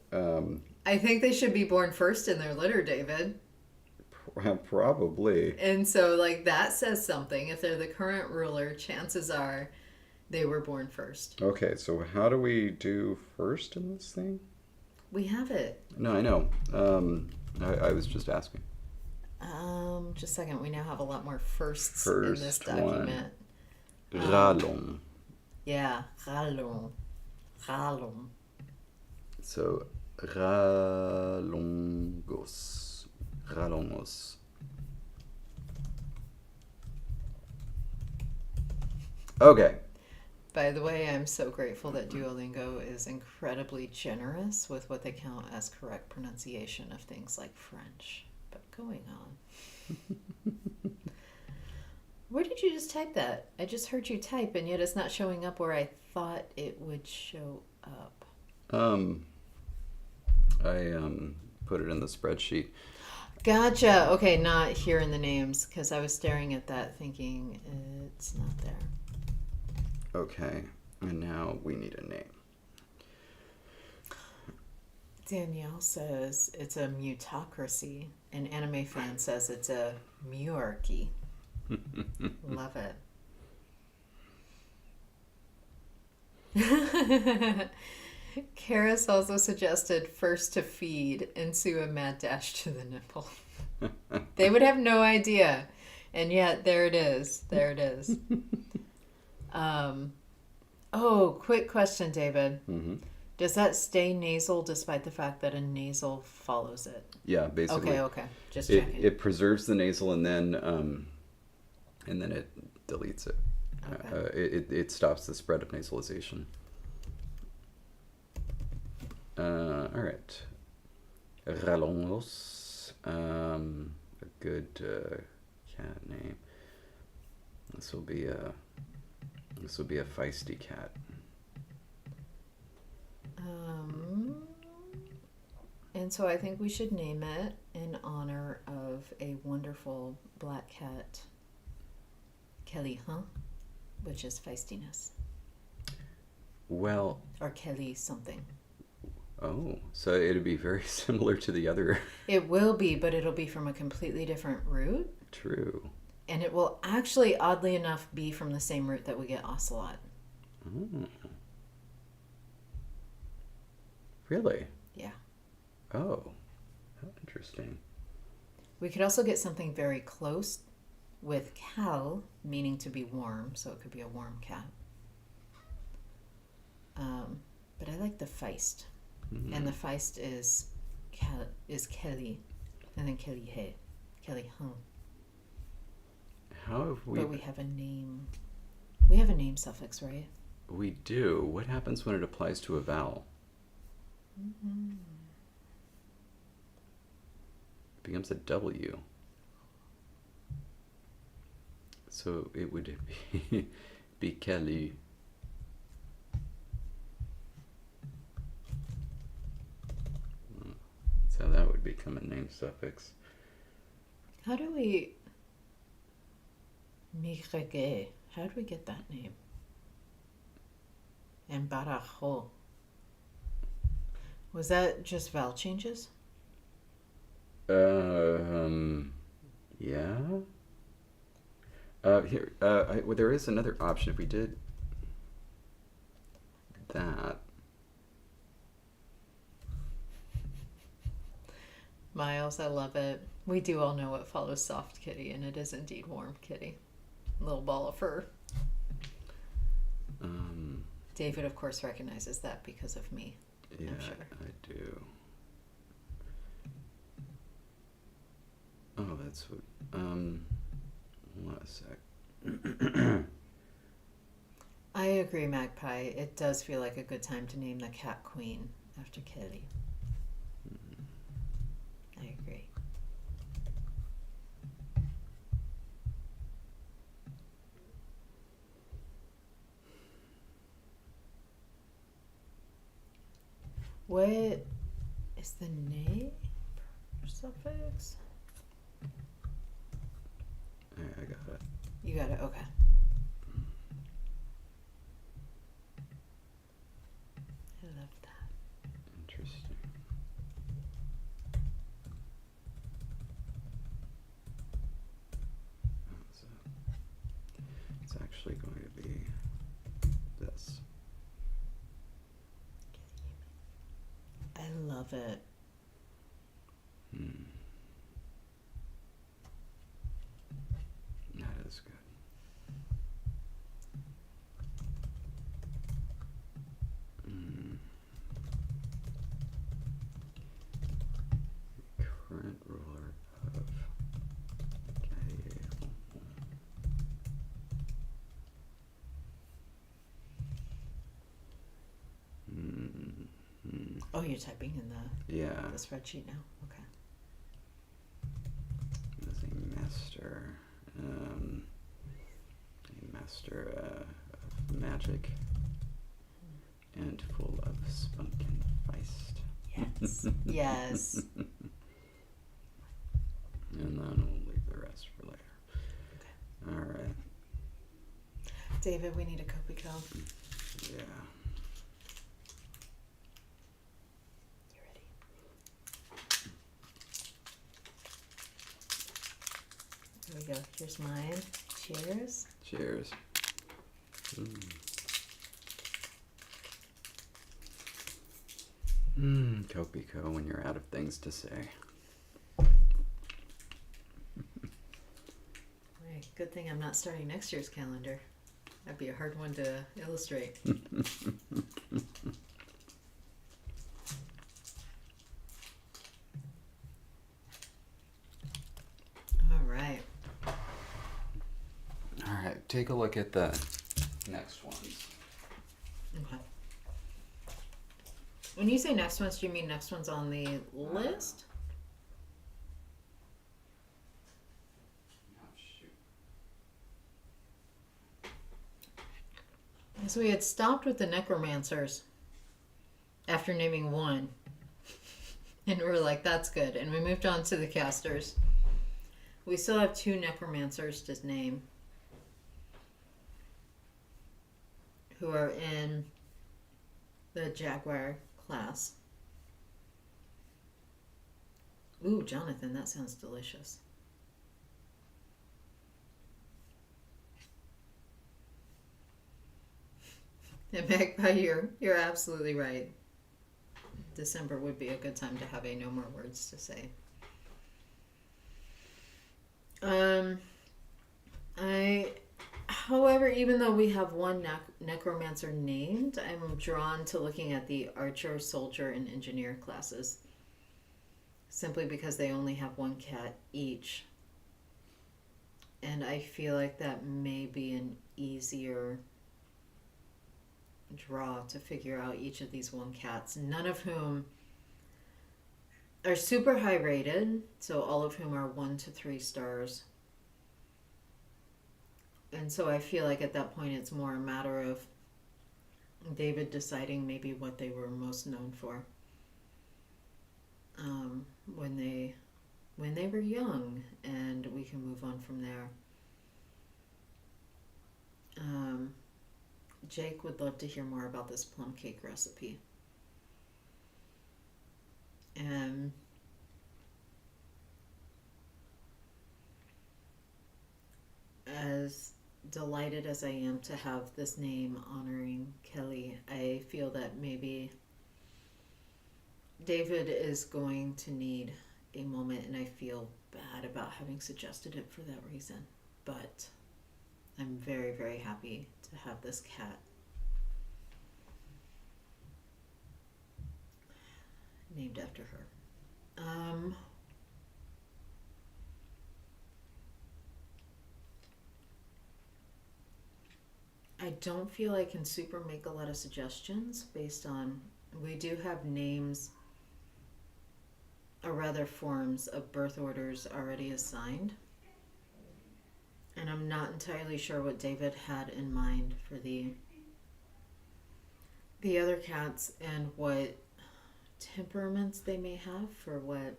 I think they should be born first in their litter, David. probably. And so, like, that says something. If they're the current ruler, chances are they were born first. Okay, so how do we do first in this thing? We have it. No, I know. I was just asking. Just a second. We now have a lot more firsts in this First document. Rallong. Yeah, Rallong. Rallong. So, Rallongos. Rallongos. Okay. By the way, I'm so grateful that Duolingo is incredibly generous with what they count as correct pronunciation of things like French. But going on. Where did you just type that? I just heard you type, and yet it's not showing up where I thought it would show up. I put it in the spreadsheet. Gotcha. Okay, not here in the names, because I was staring at that thinking it's not there. Okay, and now we need a name. Danielle says it's a mutocracy, and Anime Fan says it's a muarchy. Love it. Karis also suggested first to feed, ensue a mad dash to the nipple. They would have no idea, and yet there it is. There it is. Quick question, David. Mm-hmm. Does that stay nasal despite the fact that a nasal follows it? Yeah, basically. Okay. Just checking. It preserves the nasal and then it deletes it. Okay. It stops the spread of nasalization. All right. Rallongos. A good cat name. This will be a feisty cat. And so I think we should name it in honor of a wonderful black cat, Käye Rõmõ, which is feistiness. Well. Or Kelly something. Oh, so it'd be very similar to the other. It will be, but it'll be from a completely different root. True. And it will actually, oddly enough, be from the same root that we get ocelot. Oh. Really? Yeah. Oh, how interesting. We could also get something very close with cal, meaning to be warm, so it could be a warm cat. But I like the feist. Mm-hmm. And the feist is Kelly, and then Käye Rõmõ. How have we... But we have a name. We have a name suffix, right? We do. What happens when it applies to a vowel? Mm-hmm. It becomes a W. So it would be Kelly. That's how that would become a name suffix. How do we... Migrege. How do we get that name? And Barajo. Was that just vowel changes? Yeah. Here, well, there is another option. If we did that. Miles, I love it. We do all know what follows soft kitty, and it is indeed warm kitty. Little ball of fur. David, of course, recognizes that because of me. Yeah, I'm sure. I do. Oh, that's what. Hold on a sec. I agree, Magpie. It does feel like a good time to name the cat queen after Kitty. I agree. What is the name suffix? I got it. You got it, okay. love it. That is good. Current ruler of Käye Rõmõ. Oh, you're typing in Yeah. the spreadsheet now? Okay. As a master of magic, and full of spunk and feist. Yes. Yes. And then we'll leave the rest for later. Okay. All right. David, we need a copy code. Yeah. You ready? Here we go. Here's mine. Cheers. Cheers. Kopiko when you're out of things to say. Right. Good thing I'm not starting next year's calendar. That'd be a hard one to illustrate. All right. All right, take a look at the next ones. Okay. When you say next ones, do you mean next ones on the list? Oh, shoot. So we had stopped with the necromancers after naming one. And we were like, that's good. And we moved on to the casters. We still have 2 necromancers to name who are in the Jaguar class. Ooh, Jonathan, that sounds delicious. And Magpie, you're absolutely right. December would be a good time to have a no more words to say. However, even though we have one necromancer named, I'm drawn to looking at the archer, soldier, and engineer classes. Simply because they only have 1 cat each. And I feel like that may be an easier draw to figure out each of these 1 cats, none of whom are super high rated, so all of whom are 1 to 3 stars. And so I feel like at that point it's more a matter of David deciding maybe what they were most known for when they were young, and we can move on from there. Jake would love to hear more about this plum cake recipe. And as delighted as I am to have this name honoring Kelly, I feel that maybe David is going to need a moment, and I feel bad about having suggested it for that reason. But I'm very, very happy to have this cat named after her. I don't feel I can super make a lot of suggestions based on, we do have names, or rather forms of birth orders already assigned. And I'm not entirely sure what David had in mind for the other cats and what temperaments they may have for what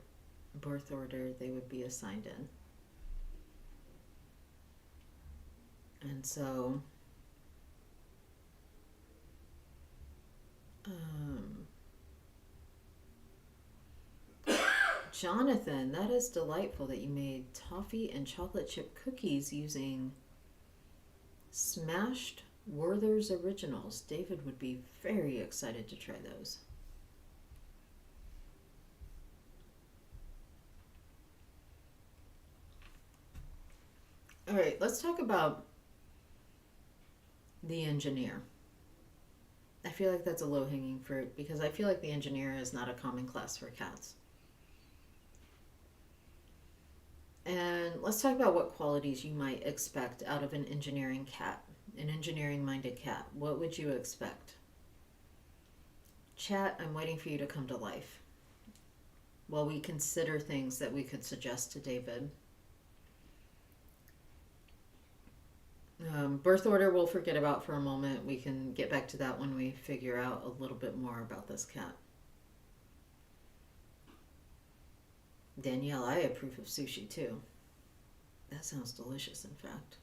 birth order they would be assigned in. And so Jonathan, that is delightful that you made toffee and chocolate chip cookies using smashed Werther's Originals. David would be very excited to try those. All right, let's talk about the engineer. I feel like that's a low-hanging fruit because I feel like the engineer is not a common class for cats. And let's talk about what qualities you might expect out of an engineering cat, an engineering-minded cat. What would you expect? Chat, I'm waiting for you to come to life while we consider things that we could suggest to David. Birth order we'll forget about for a moment. We can get back to that when we figure out a little bit more about this cat. Danielle, I approve of sushi too. That sounds delicious, in fact.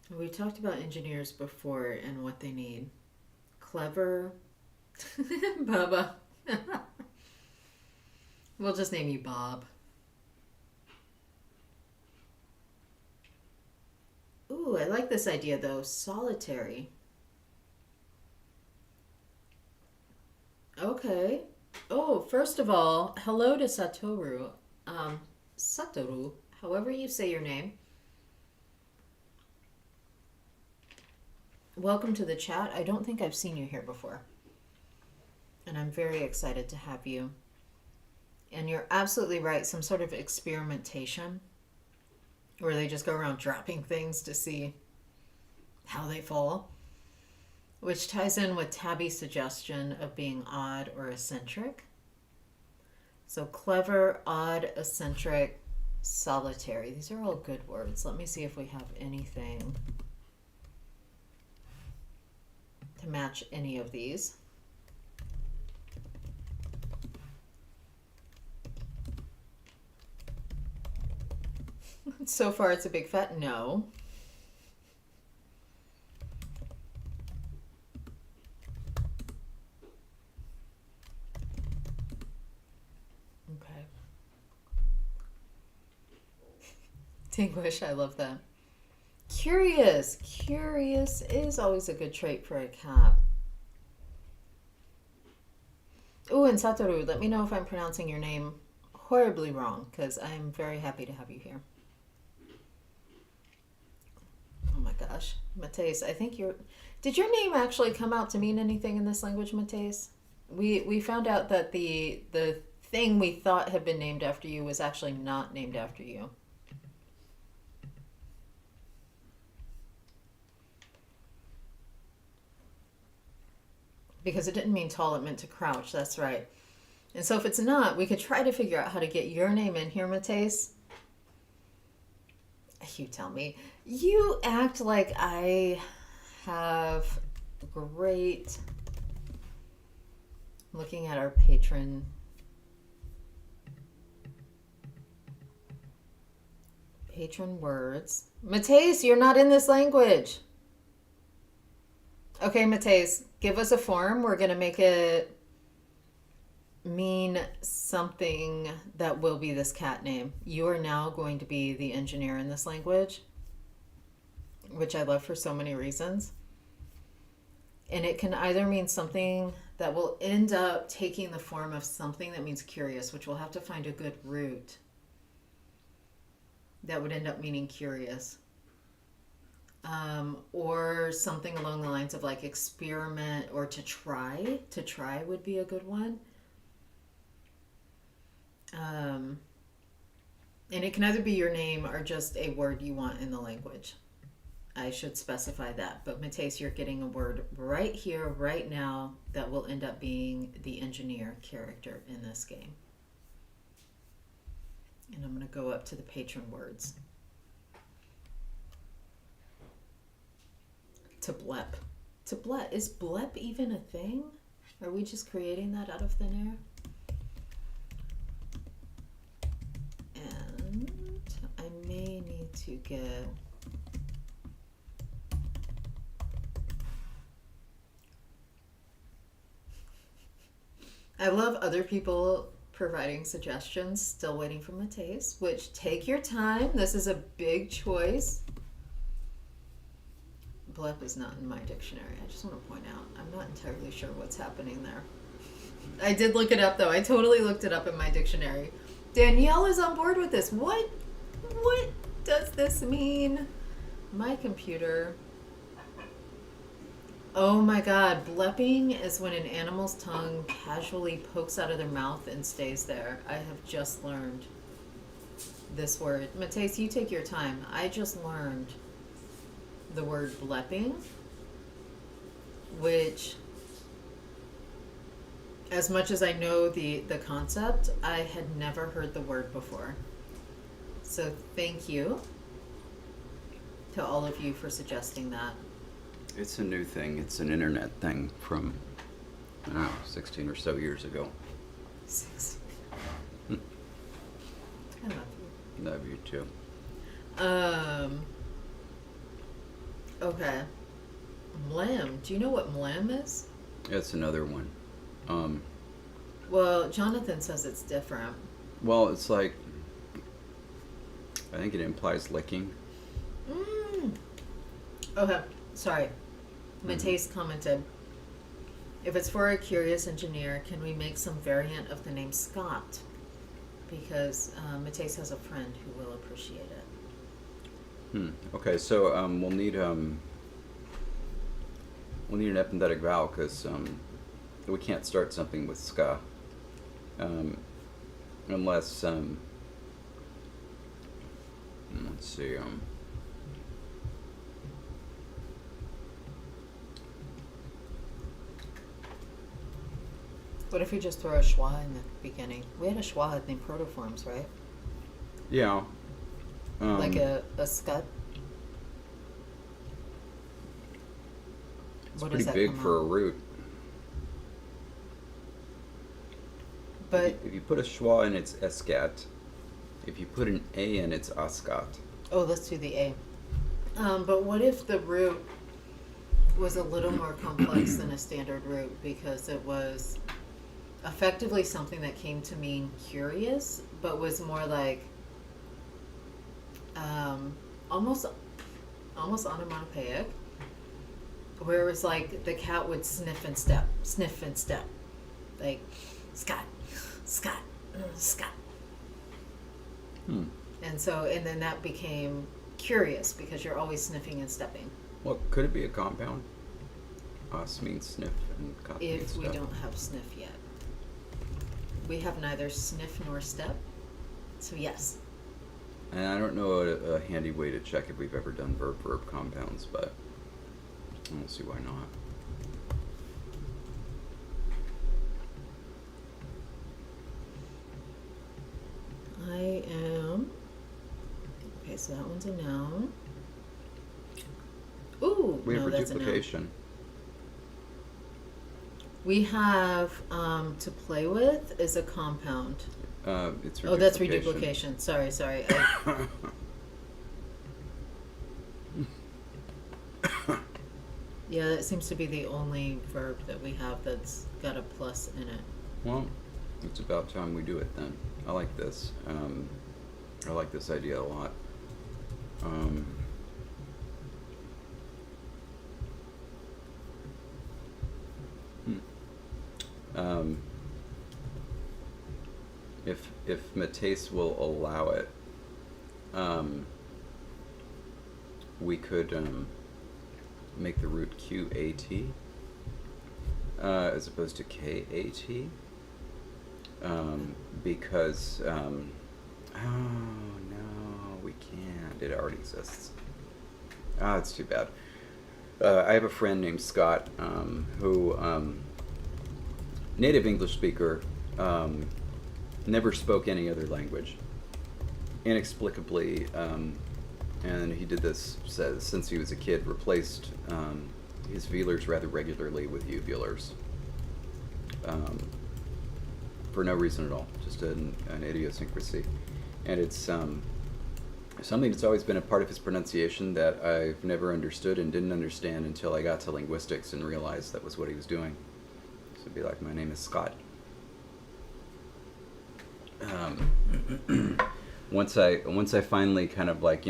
We talked about engineers before and what they need. Clever. Bubba. We'll just name you Bob. Ooh, I like this idea though. Solitary. Okay. Oh, first of all, hello to Satoru. Satoru, however you say your name. Welcome to the chat. I don't think I've seen you here before. And I'm very excited to have you. And you're absolutely right, some sort of experimentation where they just go around dropping things to see how they fall, which ties in with Tabby's suggestion of being odd or eccentric. So clever, odd, eccentric, solitary. These are all good words. Let me see if we have anything to match any of these. So far, it's a big fat no. Okay. Tinglish, I love that. Curious. Curious is always a good trait for a cat. Oh, and Satoru, let me know if I'm pronouncing your name horribly wrong, because I'm very happy to have you here. Oh my gosh. Mateus, I think did your name actually come out to mean anything in this language, Mateus? We found out that the thing we thought had been named after you was actually not named after you. Because it didn't mean tall, it meant to crouch, that's right. And so if it's not, we could try to figure out how to get your name in here, Mateus. You tell me. You act like I have great... Looking at our patron words. Mateus, you're not in this language. Okay, Mateus, give us a form. We're going to make it mean something that will be this cat name. You are now going to be the engineer in this language, which I love for so many reasons. And it can either mean something that will end up taking the form of something that means curious, which we'll have to find a good root that would end up meaning curious. Or something along the lines of like experiment or to try. To try would be a good one. And it can either be your name or just a word you want in the language. I should specify that. But Mateus, you're getting a word right here, right now, that will end up being the engineer character in this game. And I'm going to go up to the patron words. To blep. To blep. Is blep even a thing? Are we just creating that out of thin air? And I may need to get... I love other people providing suggestions. Still waiting for Mateus, which take your time. This is a big choice. Blep is not in my dictionary. I just want to point out, I'm not entirely sure what's happening there. I did look it up though. I totally looked it up in my dictionary. Danielle is on board with this. What does this mean? My computer. Oh my god, blepping is when an animal's tongue casually pokes out of their mouth and stays there. I have just learned this word. Mateus, you take your time. I just learned the word blepping, which, as much as I know the concept, I had never heard the word before. So thank you to all of you for suggesting that. It's a new thing. It's an internet thing from, I don't know, 16 or so years ago. 6. I love you. Love you too. Okay. Mlam. Do you know what mlam is? That's another one. Well, Jonathan says it's different. Well, it's like, I think it implies licking. Okay. Sorry. Mateus commented, if it's for a curious engineer, can we make some variant of the name Scott? Because Mateus has a friend who will appreciate it. Okay, so we'll need an epenthetic vowel because we can't start something with ska unless let's see. What if we just throw a schwa in the beginning? We had a schwa named protoforms, right? Yeah. Like a scut. It's What pretty does that big come for out? a root. But If you put a schwa in, it's escat. If you put an A in, it's ascat. oh, let's do the A. But what if the root was a little more complex than a standard root because it was effectively something that came to mean curious, but was more like almost onomatopoeic, where it was like the cat would sniff and step, like Scott, Scott, Scott. And so, and then that became curious because you're always sniffing and stepping. Well, could it be a compound? Os means sniff and cat means If we step. don't have sniff yet. We have neither sniff nor step, so yes. And I don't know a handy way to check if we've ever done verb-verb compounds, but I don't see why not. I am. Okay, so that one's a noun. Ooh, We have no, that's a noun. reduplication. We have to play with is a compound. It's Oh, that's reduplication. Sorry. Yeah, that seems to be the only verb that we have that's got a plus in it. Well, it's about time we do it then. I like this. I like this idea a lot. If Mateus will allow it, we could make the root QAT as opposed to KAT, because oh no, we can't. It already exists. Ah, it's too bad. I have a friend named Scott who native English speaker, never spoke any other language, inexplicably, and he did this since he was a kid, replaced his velars rather regularly with uvulars, for no reason at all, just an idiosyncrasy. And it's something that's always been a part of his pronunciation that I've never understood and didn't understand until I got to linguistics and realized that was what he was doing. So it'd be like, my name is Scott. Once I finally kind of like,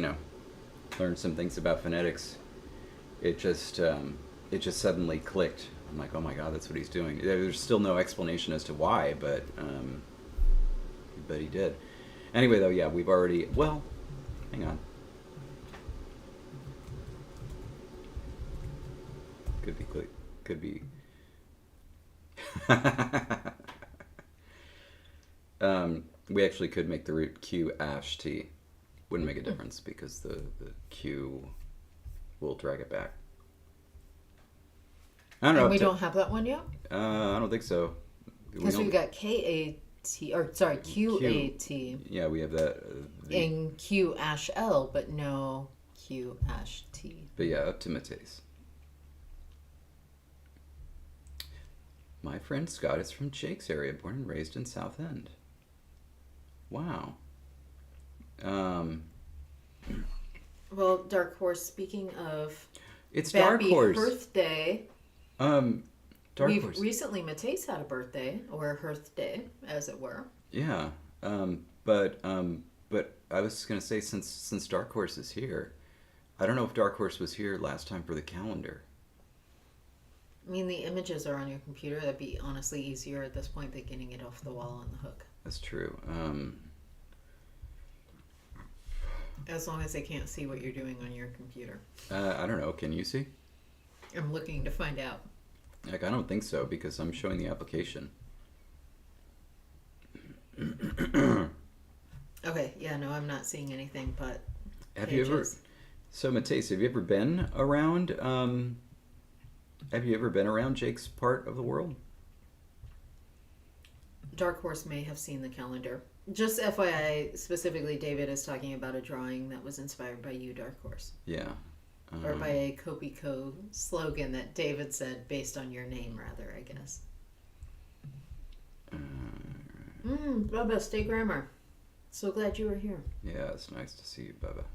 learned some things about phonetics, it just suddenly clicked I'm like, oh my god, that's what he's doing. There's still no explanation as to why, but he did. Anyway, though, yeah, we've already. Well, hang on. Could be quick. Could be. We actually could make the root Q ash T. Wouldn't make a difference because the Q will drag it back. I don't know. And we don't have that one yet? I don't think so. Because we've got K-A-T, or sorry, Q-A-T. Yeah, we have that. And Q-L, but no Q-T. But yeah, up to Mateus. My friend Scott is from Jake's area, born and raised in South End. Wow. Well, Dark Horse, speaking of it's Dark Horse birthday. Dark Horse. Recently, Mateus had a birthday, or a birthday, as it were. Yeah. But I was gonna say, since Dark Horse is here, I don't know if Dark Horse was here last time for the calendar. I mean, the images are on your computer. That'd be honestly easier at this point than getting it off the wall on the hook. That's true. As long as they can't see what you're doing on your computer. I don't know. Can you see? I'm looking to find out. Like, I don't think so because I'm showing the application. Okay, yeah, no, I'm not seeing anything but Have pages. you ever? So, Mateus, have you ever been around? Have you ever been around Jake's part of the world? Dark Horse may have seen the calendar. Just FYI, specifically, David is talking about a drawing that was inspired by you, Dark Horse. Yeah. Or by a Kopiko slogan that David said based on your name, rather, I guess. Bubba, stay grammar. So glad you were here. Yeah, it's nice to see you, Bubba.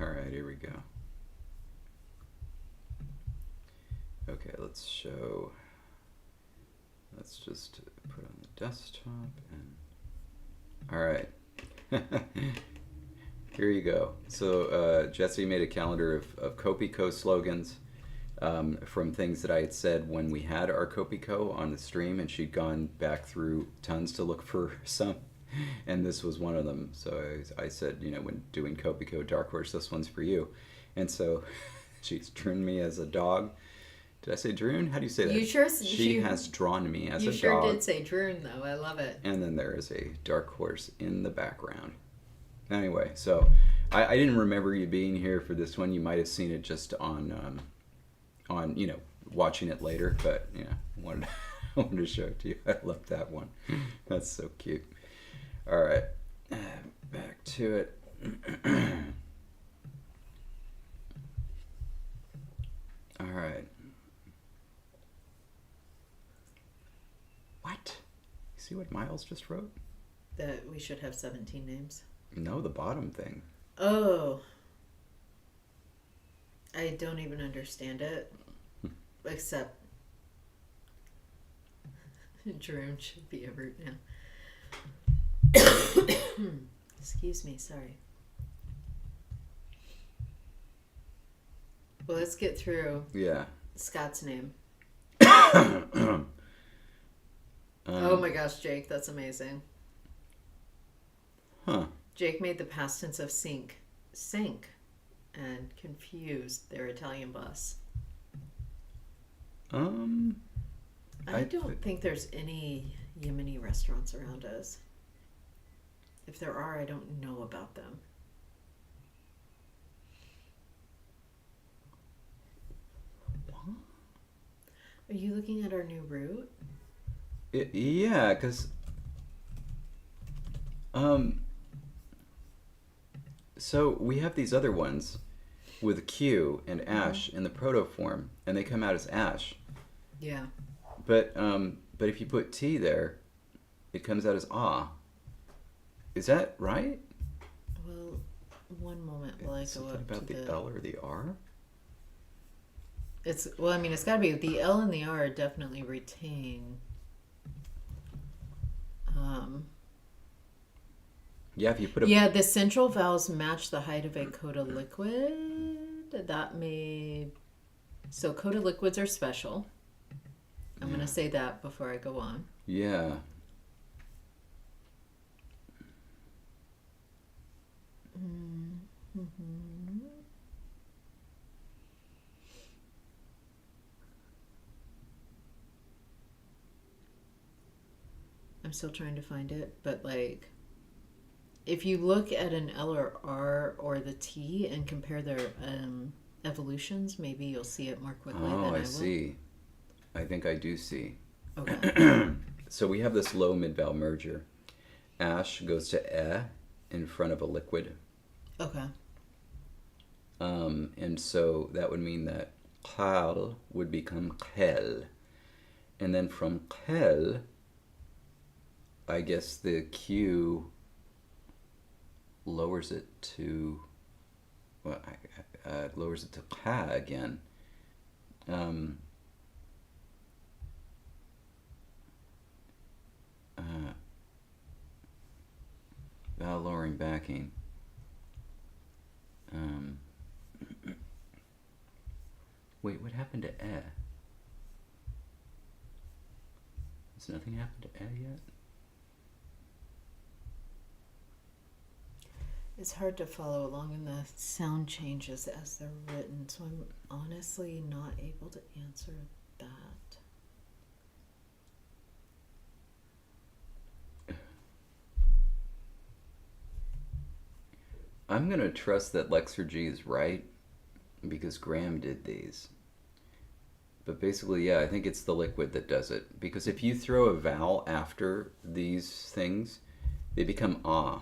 Alright, here we go. Okay, let's just put on the desktop and alright. Here you go. So Jessie made a calendar of Kopiko slogans from things that I had said when we had our Kopiko on the stream, and she'd gone back through tons to look for some. And this was one of them. So I said, when doing Kopiko Dark Horse, this one's for you. And so she's drawn me as a dog. Did I say Droon? How do you say that? You sure? She has drawn me as a dog. You sure did say Droon, though. I love it. And then there is a Dark Horse in the background. Anyway, so I didn't remember you being here for this one. You might have seen it just on watching it later. But I wanted to show it to you. I love that one. That's so cute. All right, back to it. All right. What? You see what Miles just wrote? That we should have 17 names. No, the bottom thing. Oh. I don't even understand it. Except Jerome should be a root now. Excuse me, sorry. Well, let's get through Scott's name. Oh my gosh, Jake, that's amazing. Huh. Jake made the past tense of sink, and confused their Italian bus. I don't think there's any Yemeni restaurants around us. If there are, I don't know about them. What? Are you looking at our new route? Yeah, because so we have these other ones with Q and Ash in the proto form, and they come out as Ash. Yeah. But if you put T there, it comes out as Ah. Is that right? Well, one moment while I go up about to the L or the R? It's it's got to be the L and the R definitely retain. Yeah, if you put a Yeah, the central vowels match the height of a coda liquid. That may... So coda liquids are special. I'm going to say that before I go on. yeah. I'm still trying to find it, but like, if you look at an L or R or the T and compare their evolutions, maybe you'll see it more quickly than I will. I see. I think I do see. Okay. So we have this low mid-vowel merger. Ash goes to e in front of a liquid. Okay. And so that would mean that qal would become qel. And then from qel, I guess the Q lowers it to, well, lowers it to qa again. Vowel lowering backing. Wait, what happened to e? Has nothing happened to e yet? It's hard to follow along in the sound changes as they're written, so I'm honestly not able to answer that. I'm going to trust that Lexergy is right because Graham did these. But basically, yeah, I think it's the liquid that does it. Because if you throw a vowel after these things, they become ah.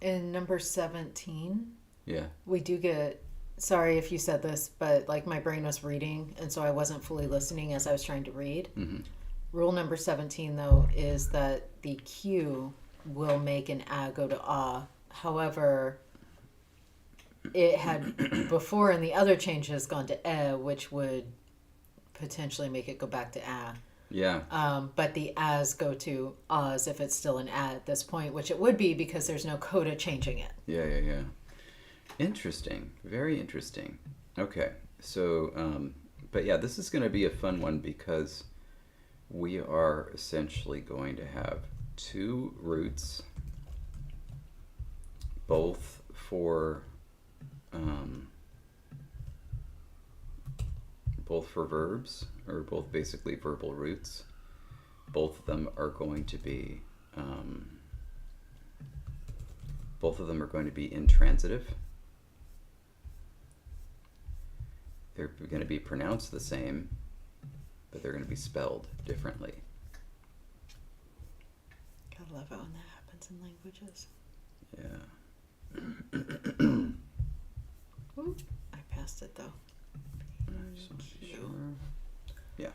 In number 17, Yeah. we do get, sorry if you said this, but like my brain was reading, and so I wasn't fully listening as I was trying to read. Mm-hmm. Rule number 17, though, is that the Q will make an A go to ah. However, it had before in the other changes gone to E, which would potentially make it go back to A. Yeah. But the As go to Ahs if it's still an A at this point, which it would be because there's no coda changing it. Yeah. Interesting. Very interesting. Okay. So, but yeah, this is going to be a fun one because we are essentially going to have two roots, both for verbs, or both basically verbal roots. Both of them are going to be intransitive. They're going to be pronounced the same, but they're going to be spelled differently. Gotta love it when that happens in languages. Yeah. Ooh, I passed it though. Sure. Yeah.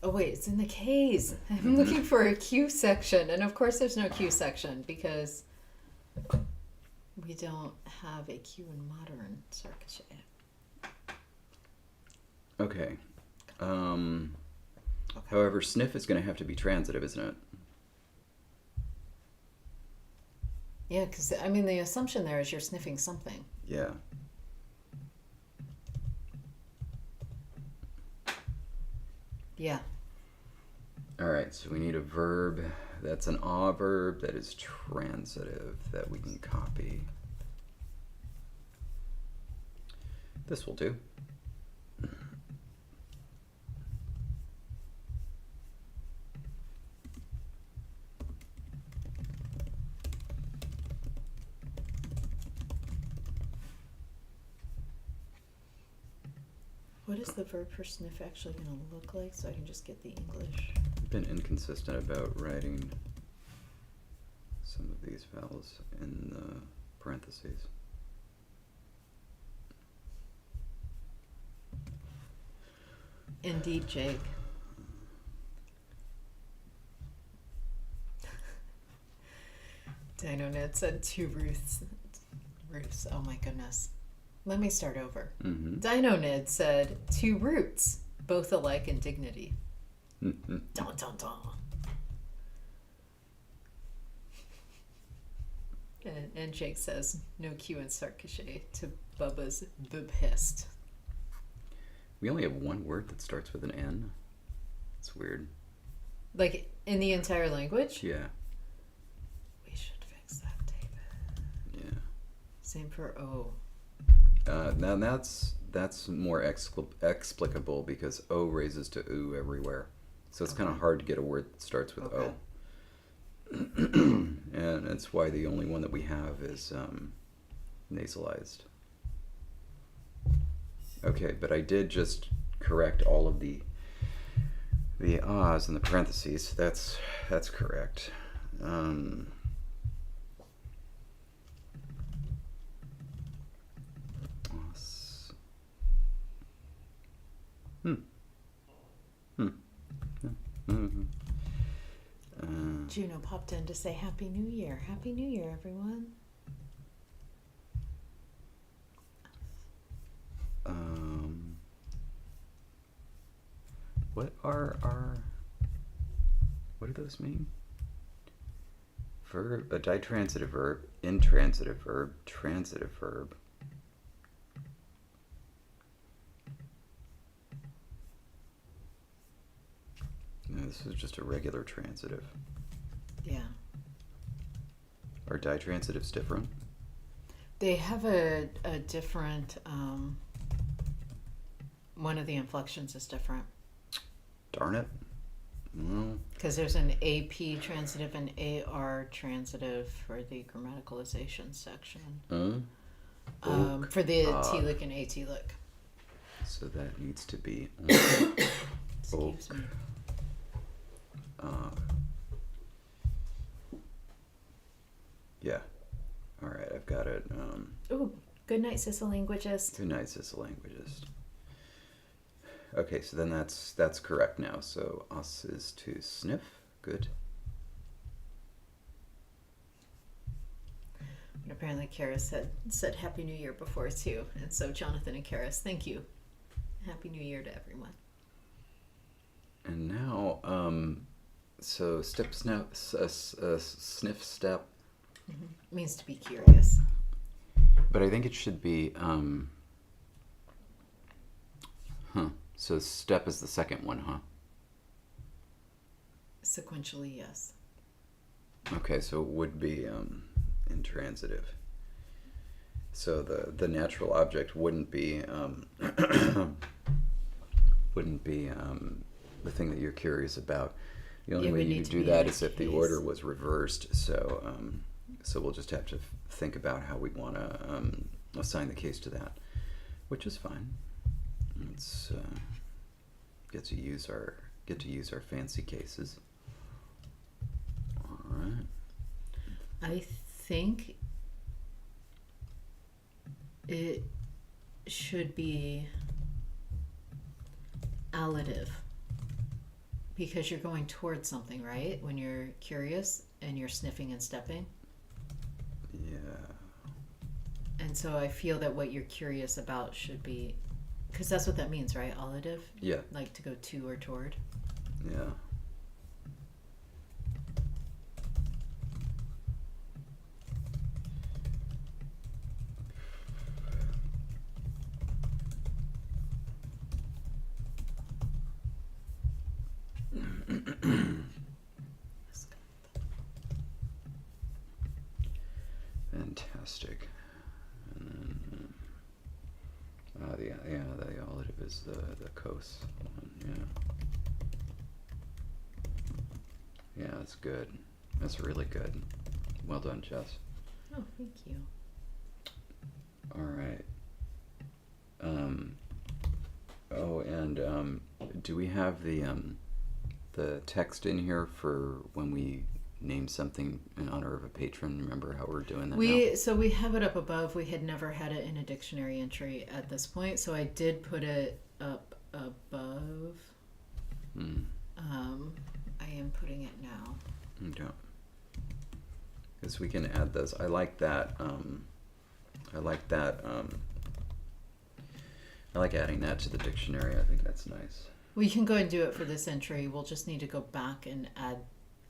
Oh wait, it's in the K's. I'm looking for a Q section, and of course there's no Q section because we don't have a Q in modern Sarkezhe. Okay. However, sniff is going to have to be transitive, isn't it? Yeah, because I mean the assumption there is you're sniffing something. Yeah. Yeah. All right, so we need a verb that's an ah verb that is transitive that we can copy. This will do. What is the verb for sniff actually going to look like so I can just get the English? I've been inconsistent about writing some of these vowels in the parentheses. Indeed, Jake. Dino Ned said two Ruths. Ruths, oh my goodness. Let me start over. Mm-hmm. Dino Ned said two roots, both alike in dignity. Dun, dun, dun. And Jake says, no Q in Sarkezhe to Bubba's bibhist. We only have one word that starts with an N. It's weird. Like, in the entire language? Yeah. We should fix that, David. Yeah. Same for O. Now that's more explicable because O raises to oo everywhere. So it's kind of hard to get a word that starts with O. And that's why the only one that we have is nasalized. Okay, but I did just correct all of the ahs in the parentheses. That's correct. Juno popped in to say Happy New Year. Happy New Year, everyone. What do those mean? Verb, a ditransitive verb, intransitive verb, transitive verb. No, this is just a regular transitive. Yeah. Are ditransitives different? They have a different, one of the inflections is different. Darn it. Well, because there's an AP transitive and AR transitive for the grammaticalization section. For the T-lick and A-T-lick. So that needs to be Excuse me. Yeah. All right, I've got it. Ooh, good night, Sissolinguagist. Good night, Sissolinguagist. Okay, so then that's correct now. So us is to sniff. Good. And apparently Karis said Happy New Year before too. And so Jonathan and Karis, thank you. Happy New Year to everyone. And now, so step, snap, sniff, step. Mm-hmm. Means to be curious. But I think it should be, So step is the second one, huh? Sequentially, yes. Okay, so it would be intransitive. So the natural object wouldn't be the thing that you're curious about. The only way you could do that is if the order was reversed. So so we'll just have to think about how we want to assign the case to that, which is fine. Let's get to use our fancy cases. All right. I think it should be allative because you're going towards something, right? When you're curious and you're sniffing and stepping. Yeah. And so I feel that what you're curious about should be, because that's what that means, right? Allative? Yeah. Like to go to or toward. Yeah. Fantastic. And then, the allative is the cos one. Yeah, that's good. That's really good. Well done, Jess. Oh, thank you. All right. Do we have the text in here for when we name something in honor of a patron? Remember how we're doing that now? So we have it up above. We had never had it in a dictionary entry at this point, so I did put it up above. I am putting it now. Okay. Because we can add those. I like that. I like adding that to the dictionary. I think that's nice. We can go and do it for this entry. We'll just need to go back and add.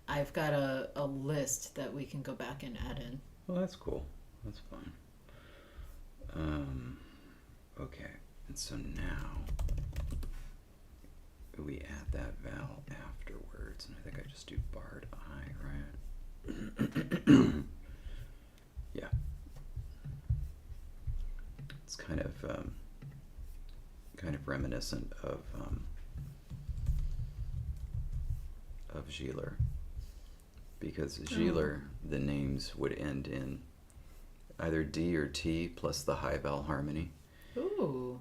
I've got a list that we can go back and add in. Well, that's cool. That's fun. Okay, and so now we add that vowel afterwards, and I think I just do barred I, right? Yeah. It's kind of reminiscent of Gieler, because Gieler, the names would end in either D or T plus the high vowel harmony. Ooh.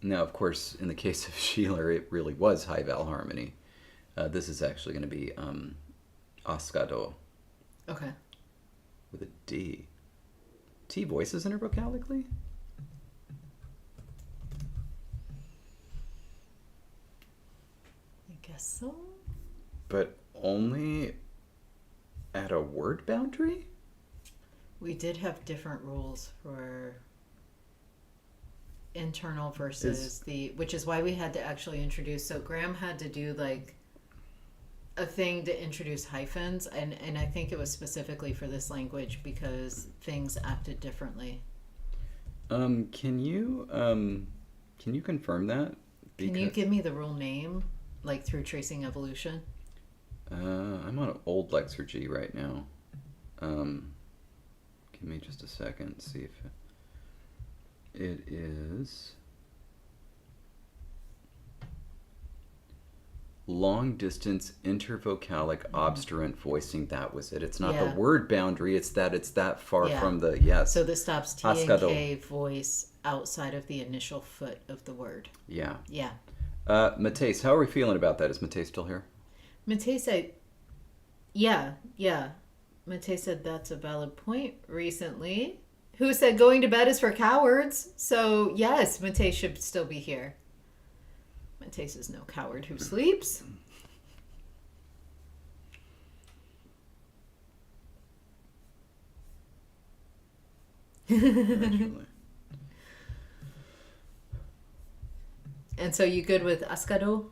Now, of course, in the case of Gieler, it really was high vowel harmony. This is actually going to be Ascado. Okay. With a D. T voices intervocalically? I guess so. But only at a word boundary? We did have different rules for internal versus which is why we had to actually introduce. So Graham had to do like a thing to introduce hyphens, and I think it was specifically for this language because things acted differently. Can you confirm that? Can you give me the rule name, like through tracing evolution? I'm on old Lexergy right now. Give me just a second, see if it is long distance intervocalic obstruent voicing. That was it. It's not the word boundary, it's that far from the yes. So this stops T and K voice outside of the initial foot of the word. Yeah. Yeah. Mateus, how are we feeling about that? Is Mateus still here? Mateus said, yeah. Mateus said that's a valid point recently. Who said going to bed is for cowards? So yes, Mateus should still be here. Mateus is no coward who sleeps. And so you good with Ascado?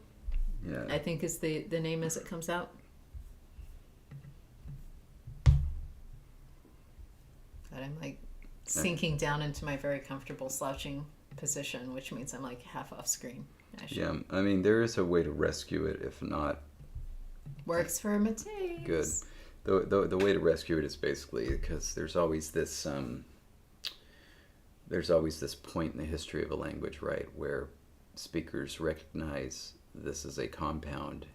Yeah. I think is the name as it comes out. But I'm like sinking down into my very comfortable slouching position, which means I'm like half off screen. Yeah, I mean, there is a way to rescue it, if not... Works for Mateus. Good. The way to rescue it is basically because there's always this point in the history of a language, right, where speakers recognize this as a compound,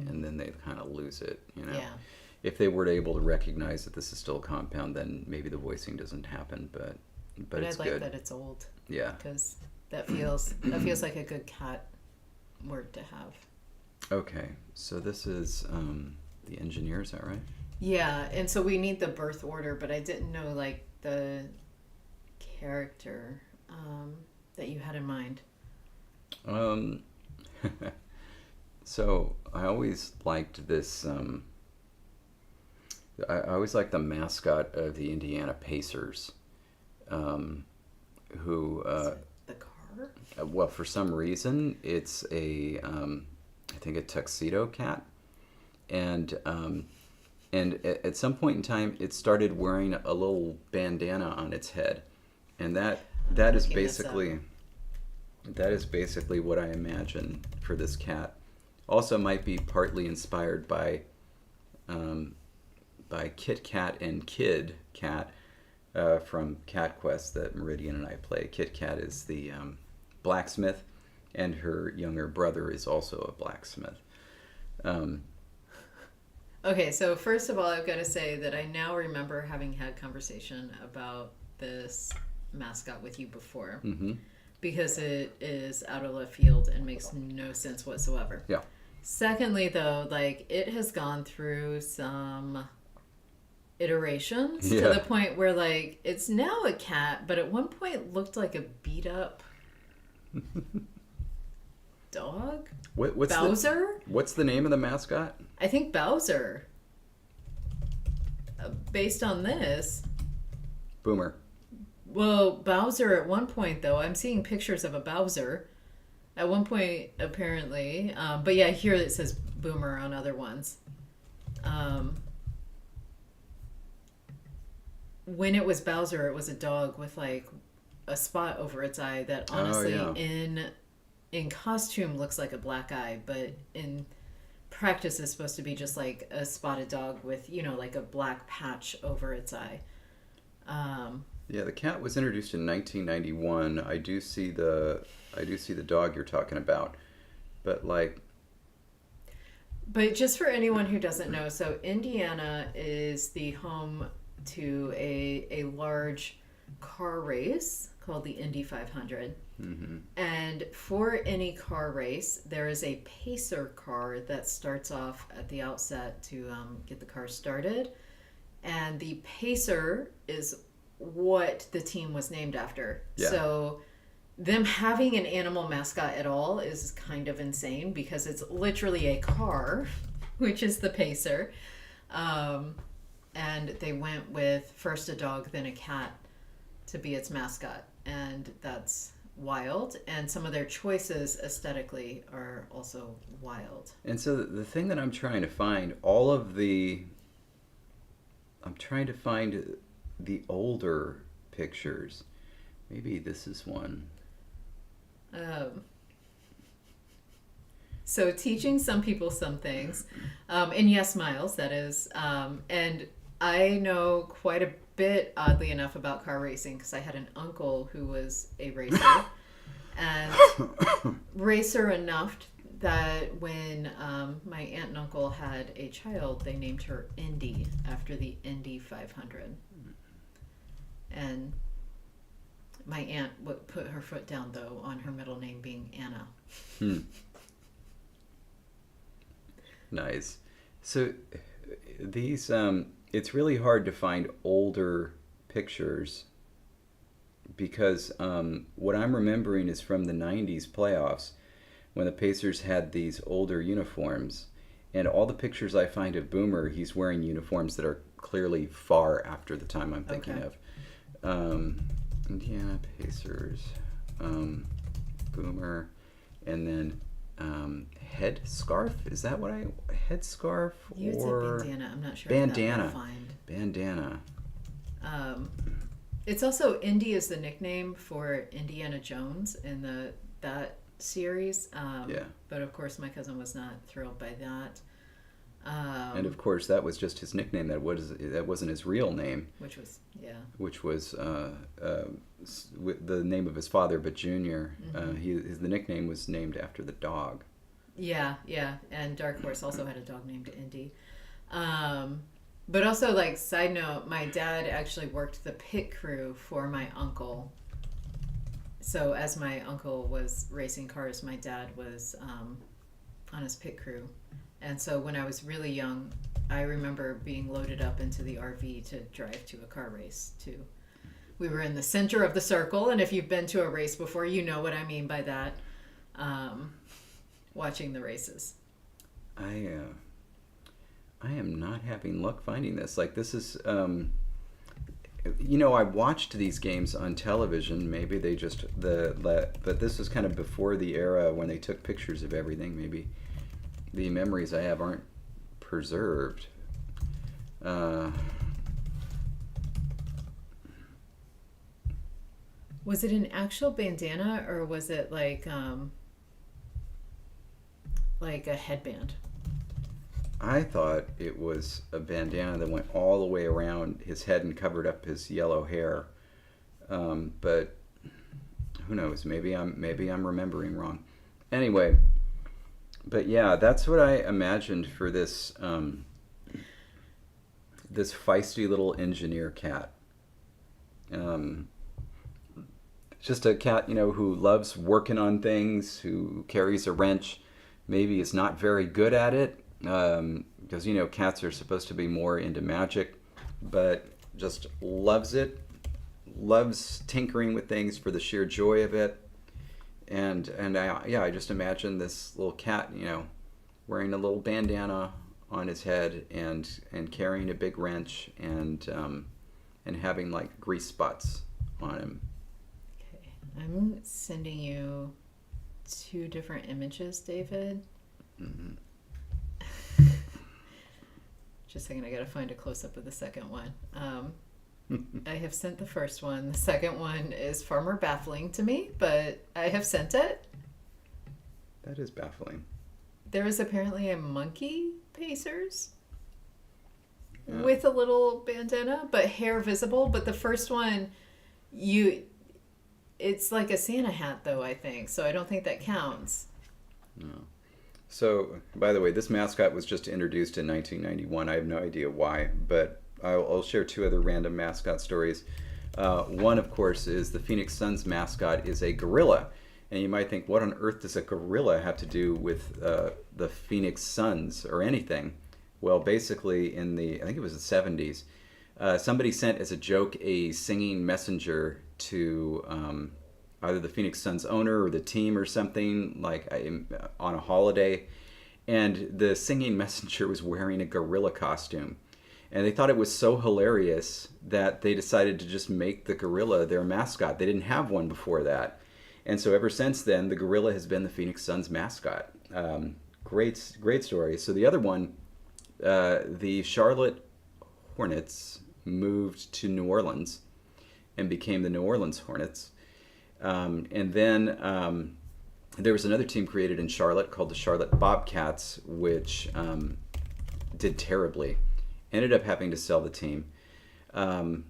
and then they kind of lose it, you know? Yeah. If they were able to recognize that this is still a compound, then maybe the voicing doesn't happen, but it's I like good. that it's old. Yeah. Because that feels like a good cat word to have. Okay, so this is the engineer, is that right? Yeah, and so we need the birth order, but I didn't know like the character that you had in mind. So I always liked this. I always liked the mascot of the Indiana Pacers, who. The car? Well, for some reason, it's I think a tuxedo cat, and at some point in time, it started wearing a little bandana on its head, and that is basically what I imagine for this cat. Also, might be partly inspired by Kit Kat and Kid Cat from Cat Quest that Meridian and I play. Kit Kat is the blacksmith, and her younger brother is also a blacksmith. Okay, so first of all, I've got to say that I now remember having had conversation about this mascot with you before, because it is out of left field and makes no sense whatsoever. Yeah. Secondly, though, like it has gone through some iterations to the point where like it's now a cat, but at one point it looked like a beat up dog. What's Bowser? What's the name of the mascot? I think Bowser. Based on this. Boomer. Well, Bowser at one point, though, I'm seeing pictures of a Bowser. At one point, apparently. But yeah, here it says Boomer on other ones. when it was Bowser, it was a dog with like a spot over its eye that honestly Oh, yeah. in costume looks like a black eye, but in practice is supposed to be just like a spotted dog with, you know, like a black patch over its eye. Yeah, the cat was introduced in 1991. I do see the dog you're talking about. But like, But just for anyone who doesn't know, so Indiana is the home to a large car race called the Indy 500. mhm. And for any car race, there is a pacer car that starts off at the outset to get the car started. And the pacer is what the team was named after. Yeah. So them having an animal mascot at all is kind of insane because it's literally a car, which is the pacer. And they went with first a dog, then a cat to be its mascot. And that's wild. And some of their choices aesthetically are also wild. And so the thing that I'm trying to find, I'm trying to find the older pictures. Maybe this is one. So teaching some people some things, and yes, Miles, that is, and I know quite a bit, oddly enough, about car racing because I had an uncle who was a racer, and racer enough that when my aunt and uncle had a child, they named her Indy after the Indy 500, and my aunt would put her foot down though on her middle name being Anna. Hmm. Nice. So these, it's really hard to find older pictures because what I'm remembering is from the 90s playoffs when the Pacers had these older uniforms. And all the pictures I find of Boomer, he's wearing uniforms that are clearly far after the time I'm thinking Okay. of. Indiana Pacers, Boomer, and then headscarf. Is that what headscarf You would or say bandana. I'm not sure. bandana? If that would find. Bandana. It's also Indy is the nickname for Indiana Jones in that series. Yeah. But of course, my cousin was not thrilled by that. And of course, that was just his nickname. That wasn't his real name. Which was Which was the name of his father, but Junior. Mm-hmm. The nickname was named after the dog. Yeah. And Dark Horse also had a dog named Indy. But also, like, side note, my dad actually worked the pit crew for my uncle. So as my uncle was racing cars, my dad was on his pit crew. And so when I was really young, I remember being loaded up into the RV to drive to a car race too. We were in the center of the circle, and if you've been to a race before, you know what I mean by that. Watching the races. I am not having luck finding this. Like, this is, I watched these games on television. Maybe they just but this was kind of before the era when they took pictures of everything. Maybe the memories I have aren't preserved. Was it an actual bandana or was it like a headband? I thought it was a bandana that went all the way around his head and covered up his yellow hair. But who knows? Maybe I'm remembering wrong. Anyway, but yeah, that's what I imagined for this this feisty little engineer cat. Just a cat, who loves working on things, who carries a wrench, maybe is not very good at it, because, cats are supposed to be more into magic, but just loves it, loves tinkering with things for the sheer joy of it. And I just imagine this little cat, wearing a little bandana on his head and carrying a big wrench and having like grease spots on him. Okay, I'm sending you 2 different images, David. Mm-hmm. Just a second, I gotta find a close up of the second one. I have sent the first one. The second one is far more baffling to me, but I have sent it. That is baffling. There is apparently a monkey pacers Oh. with a little bandana, but hair visible. But the first one, it's like a Santa hat, though, I think. So I don't think that counts. No. So, by the way, this mascot was just introduced in 1991. I have no idea why, but I'll share two other random mascot stories. One, of course, is the Phoenix Suns mascot is a gorilla. And you might think, what on earth does a gorilla have to do with the Phoenix Suns or anything? Well, basically, I think it was the 70s, somebody sent as a joke a singing messenger to either the Phoenix Suns owner or the team or something, like on a holiday. And the singing messenger was wearing a gorilla costume. And they thought it was so hilarious that they decided to just make the gorilla their mascot. They didn't have one before that. And so ever since then, the gorilla has been the Phoenix Suns mascot. Great story. So the other one, the Charlotte Hornets moved to New Orleans and became the New Orleans Hornets. And then there was another team created in Charlotte called the Charlotte Bobcats, which did terribly. Ended up having to sell the team. And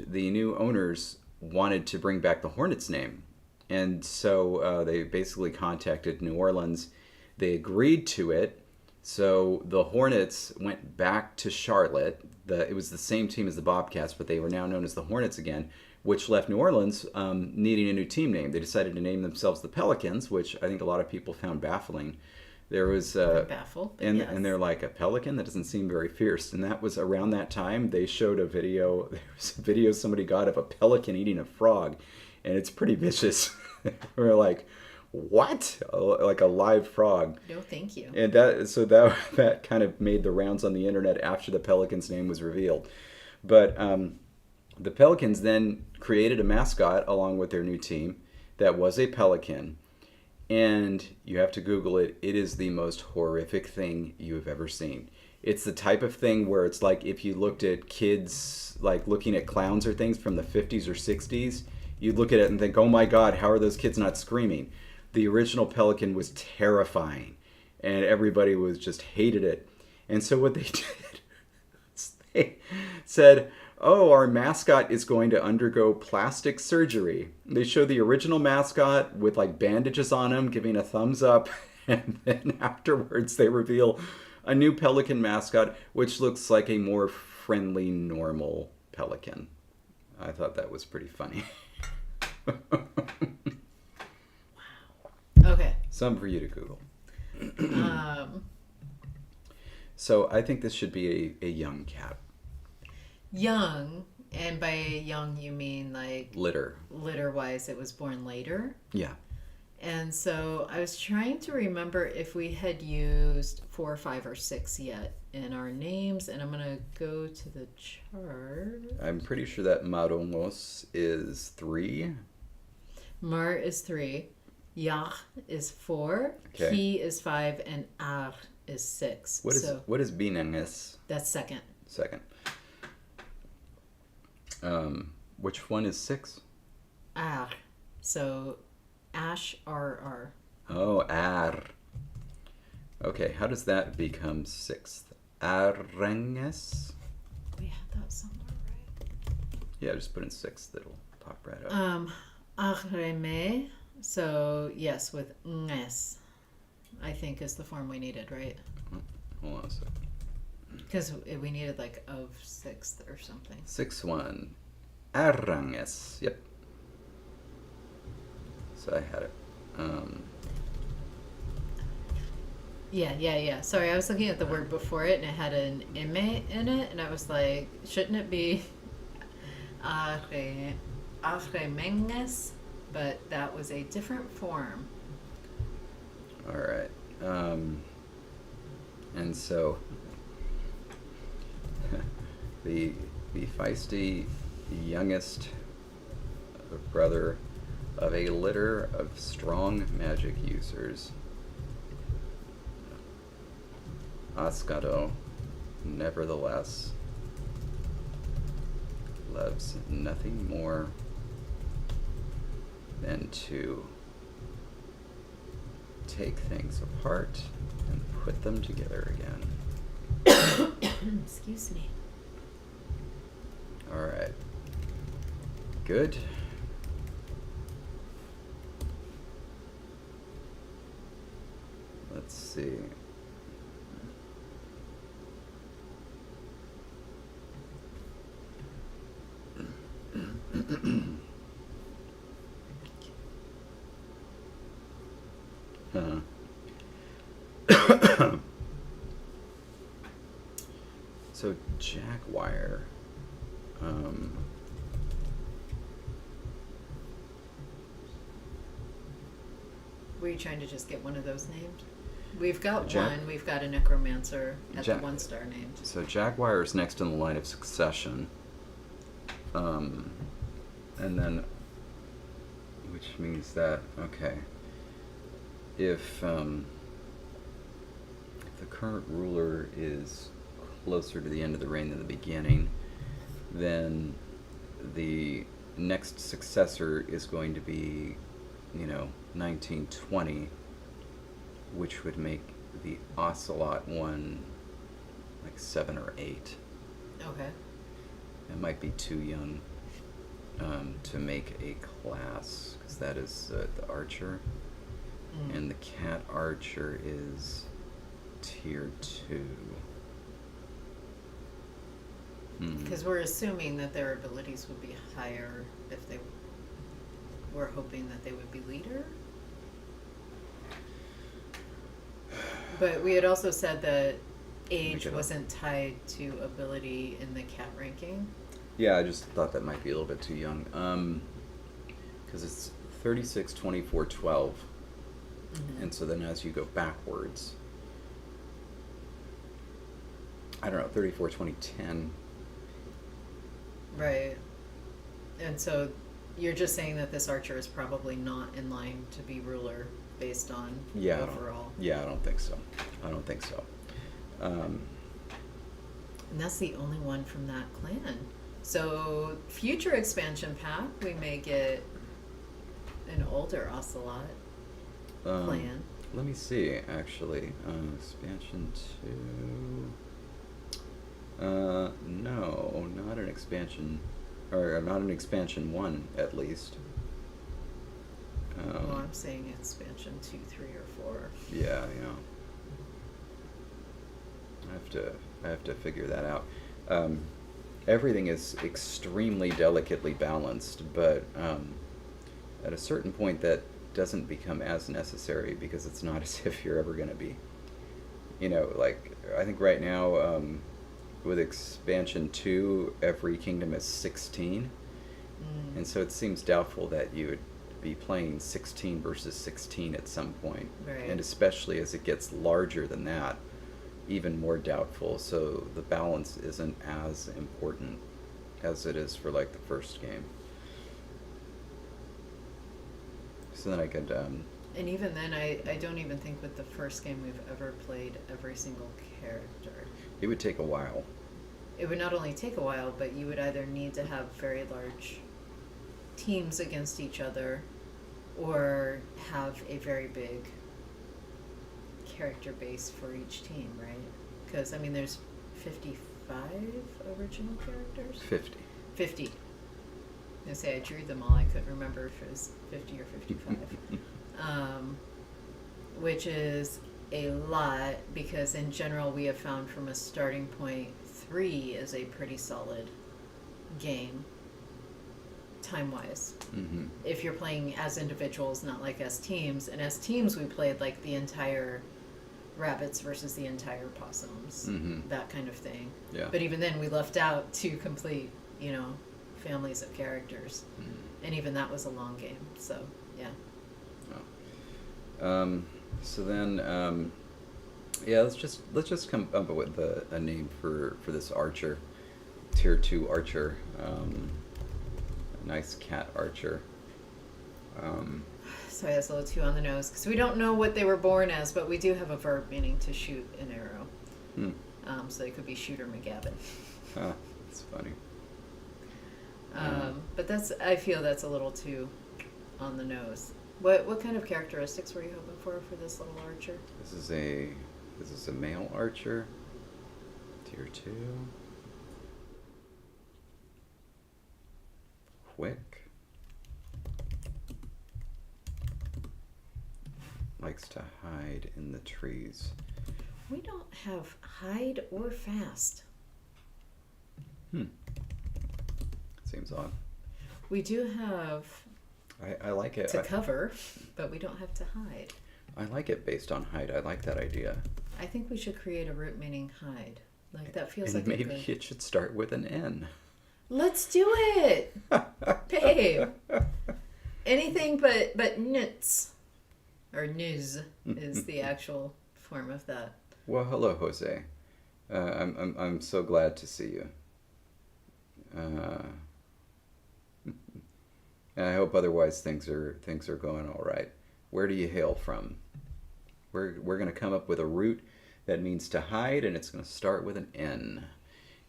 the new owners wanted to bring back the Hornets name. And so they basically contacted New Orleans. They agreed to it. So the Hornets went back to Charlotte. It was the same team as the Bobcats, but they were now known as the Hornets again, which left New Orleans needing a new team name. They decided to name themselves the Pelicans, which I think a lot of people found baffling. There was Baffled, and yes. and they're like, a pelican? That doesn't seem very fierce. And that was around that time they showed a video. There was a video somebody got of a pelican eating a frog, and it's pretty vicious. We're like, what? Like a live frog. No, thank you. And that kind of made the rounds on the internet after the Pelicans' name was revealed. But the Pelicans then created a mascot along with their new team that was a pelican. And you have to Google it. It is the most horrific thing you have ever seen. It's the type of thing where it's like if you looked at kids, like looking at clowns or things from the 50s or 60s, you'd look at it and think, oh my God, how are those kids not screaming? The original pelican was terrifying, and everybody just hated it. And so what they did is they said, oh, our mascot is going to undergo plastic surgery. They show the original mascot with like bandages on him, giving a thumbs up, and then afterwards they reveal a new pelican mascot, which looks like a more friendly, normal pelican. I thought that was pretty funny. Okay. Some for you to Google. Um, So I think this should be a young cat. young, and by young you mean like Litter. litter-wise it was born later. Yeah. And so I was trying to remember if we had used 4, 5, or 6 yet in our names, and I'm going to go to the chart. I'm pretty sure that Maromos is 3. Mar is 3, Yach is 4, Okay. Ki is 5, and Ar is 6. What is Binanges? That's second. Second. Which one is 6? Ar. So Ash RR. Oh, Ar. Okay, how does that become 6th? Aranges? We had that somewhere, right? Yeah, just put in 6th. It'll pop right up. Arreme. So yes, with nges, I think is the form we needed, right? Hold on a second. Because we needed like of 6th or something. 6-1. Aranges. Yep. So I had it. Yeah. Sorry, I was looking at the word before it and it had an ime in it, and I was like, shouldn't it be arremenges? But that was a different form. All right. And so the feisty youngest brother of a litter of strong magic users, Ascado, nevertheless, loves nothing more than to take things apart and put them together again. Excuse me. All right. Good. Let's see. So Jackwire. Were you trying to just get one of those named? We've got Jack- one. We've got a necromancer at Jack- the 1-star named. So Jackwire is next in the line of succession. And then, which means that, okay, if the current ruler is closer to the end of the reign than the beginning, then the next successor is going to be, 1920, which would make the Ocelot one like 7 or 8. Okay. It might be too young to make a class, because that is the archer, and the cat archer is tier 2. Because we're assuming that their abilities would be higher if they were hoping that they would be leader. But we had also said that age wasn't tied to ability in the cat ranking. Yeah, I just thought that might be a little bit too young. Because it's 36, 24, 12. And so then as you go backwards, I don't know, 34, 20, 10. Right. And so you're just saying that this archer is probably not in line to be ruler based on overall. I don't think so. And that's the only one from that clan. So future expansion pack, we may get an older Ocelot clan. Let me see, actually. Expansion 2. No, not an expansion, or not an expansion 1, at least. Well, I'm saying expansion 2, 3, or 4. Yeah. I have to figure that out. Everything is extremely delicately balanced, but at a certain point that doesn't become as necessary, because it's not as if you're ever going to be, like, I think right now, with expansion 2, every kingdom is 16, and so it seems doubtful that you would be playing 16 versus 16 at some point. Right. And especially as it gets larger than that, even more doubtful. So the balance isn't as important as it is for like the first game. So then I could and even then, I don't even think with the first game we've ever played every single character. it would take a while. It would not only take a while, but you would either need to have very large teams against each other, or have a very big character base for each team, right? Because, I mean, there's 55 original characters? 50. 50. I say I drew them all. I couldn't remember if it was 50 or 55. Which is a lot, because in general we have found from a starting point 3 is a pretty solid game, time-wise. If you're playing as individuals, not like as teams. And as teams, we played like the entire rabbits versus the entire possums, that kind of thing. Yeah. But even then, we left out 2 complete, families of characters, and even that was a long game. So yeah. So then, let's just come up with a name for this archer, tier 2 archer, a nice cat archer. Sorry, that's a little too on the nose, because we don't know what they were born as, but we do have a verb meaning to shoot an arrow. So they could be Shooter McGavin. That's funny. But I feel that's a little too on the nose. What kind of characteristics were you hoping for this little archer? This is a male archer. Tier 2. Quick. Likes to hide in the trees. We don't have hide or fast. Seems odd. We do have I like it. to cover, but we don't have to hide. I like it based on hide. I like that idea. I think we should create a root meaning hide. Like that feels And like maybe it should start with an N. Let's do it, babe. Anything but nuts or niz is the actual form of that. Well, hello, Jose. I'm so glad to see you. And I hope otherwise things are going all right. Where do you hail from? We're gonna come up with a root that means to hide, and it's gonna start with an N.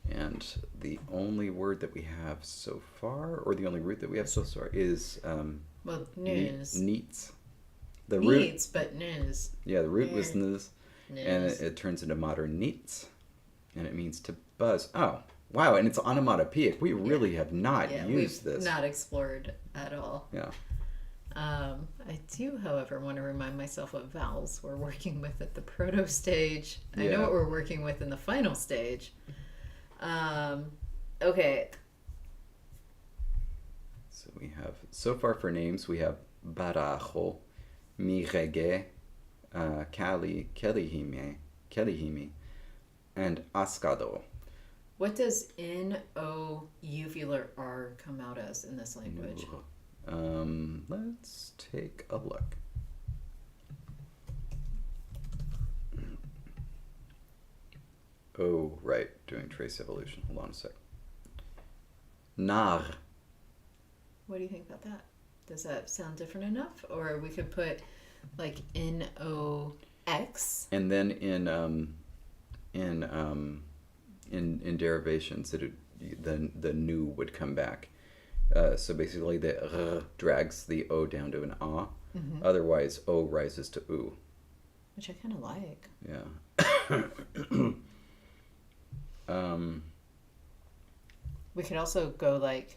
And the only word that we have so far, or the only root that we have so far, is Well, niz. neats. The needs, but niz. Yeah, the root was niz, Niz. and it turns into modern neats, and it means to buzz. Oh, wow! And it's onomatopoeic. We really have not used we've this. not explored at all. Yeah. I do, however, want to remind myself what vowels we're working with at the proto stage. I know Yeah. what we're working with in the final stage. Okay. So we have, so far for names, we have Barajo, Mirege, Kelihime, and Ascado. What does N-O uvular R come out as in this language? Let's take a look. Oh, right, doing trace evolution. Hold on a sec. Nar. What do you think about that? Does that sound different enough? Or we could put like N-O-X. And then in derivations, the nu would come back. So basically, the r drags the o down to an a. Mm-hmm. Otherwise, o rises to u. Which I kind of like. Yeah. We could also go like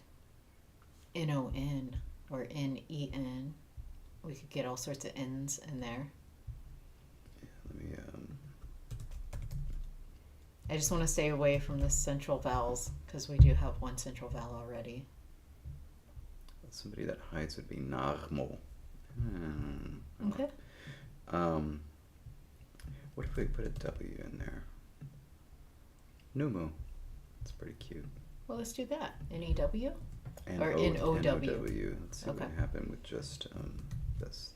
N-O-N or N-E-N. We could get all sorts of N's in there. Let me. I just want to stay away from the central vowels because we do have one central vowel already. Somebody that hides would be narmo. Okay. What if we put a W in there? Numu. It's pretty cute. Well, let's do that. N-E-W? And Or N-O-W. N-O-W. Let's see Okay. what happened with just this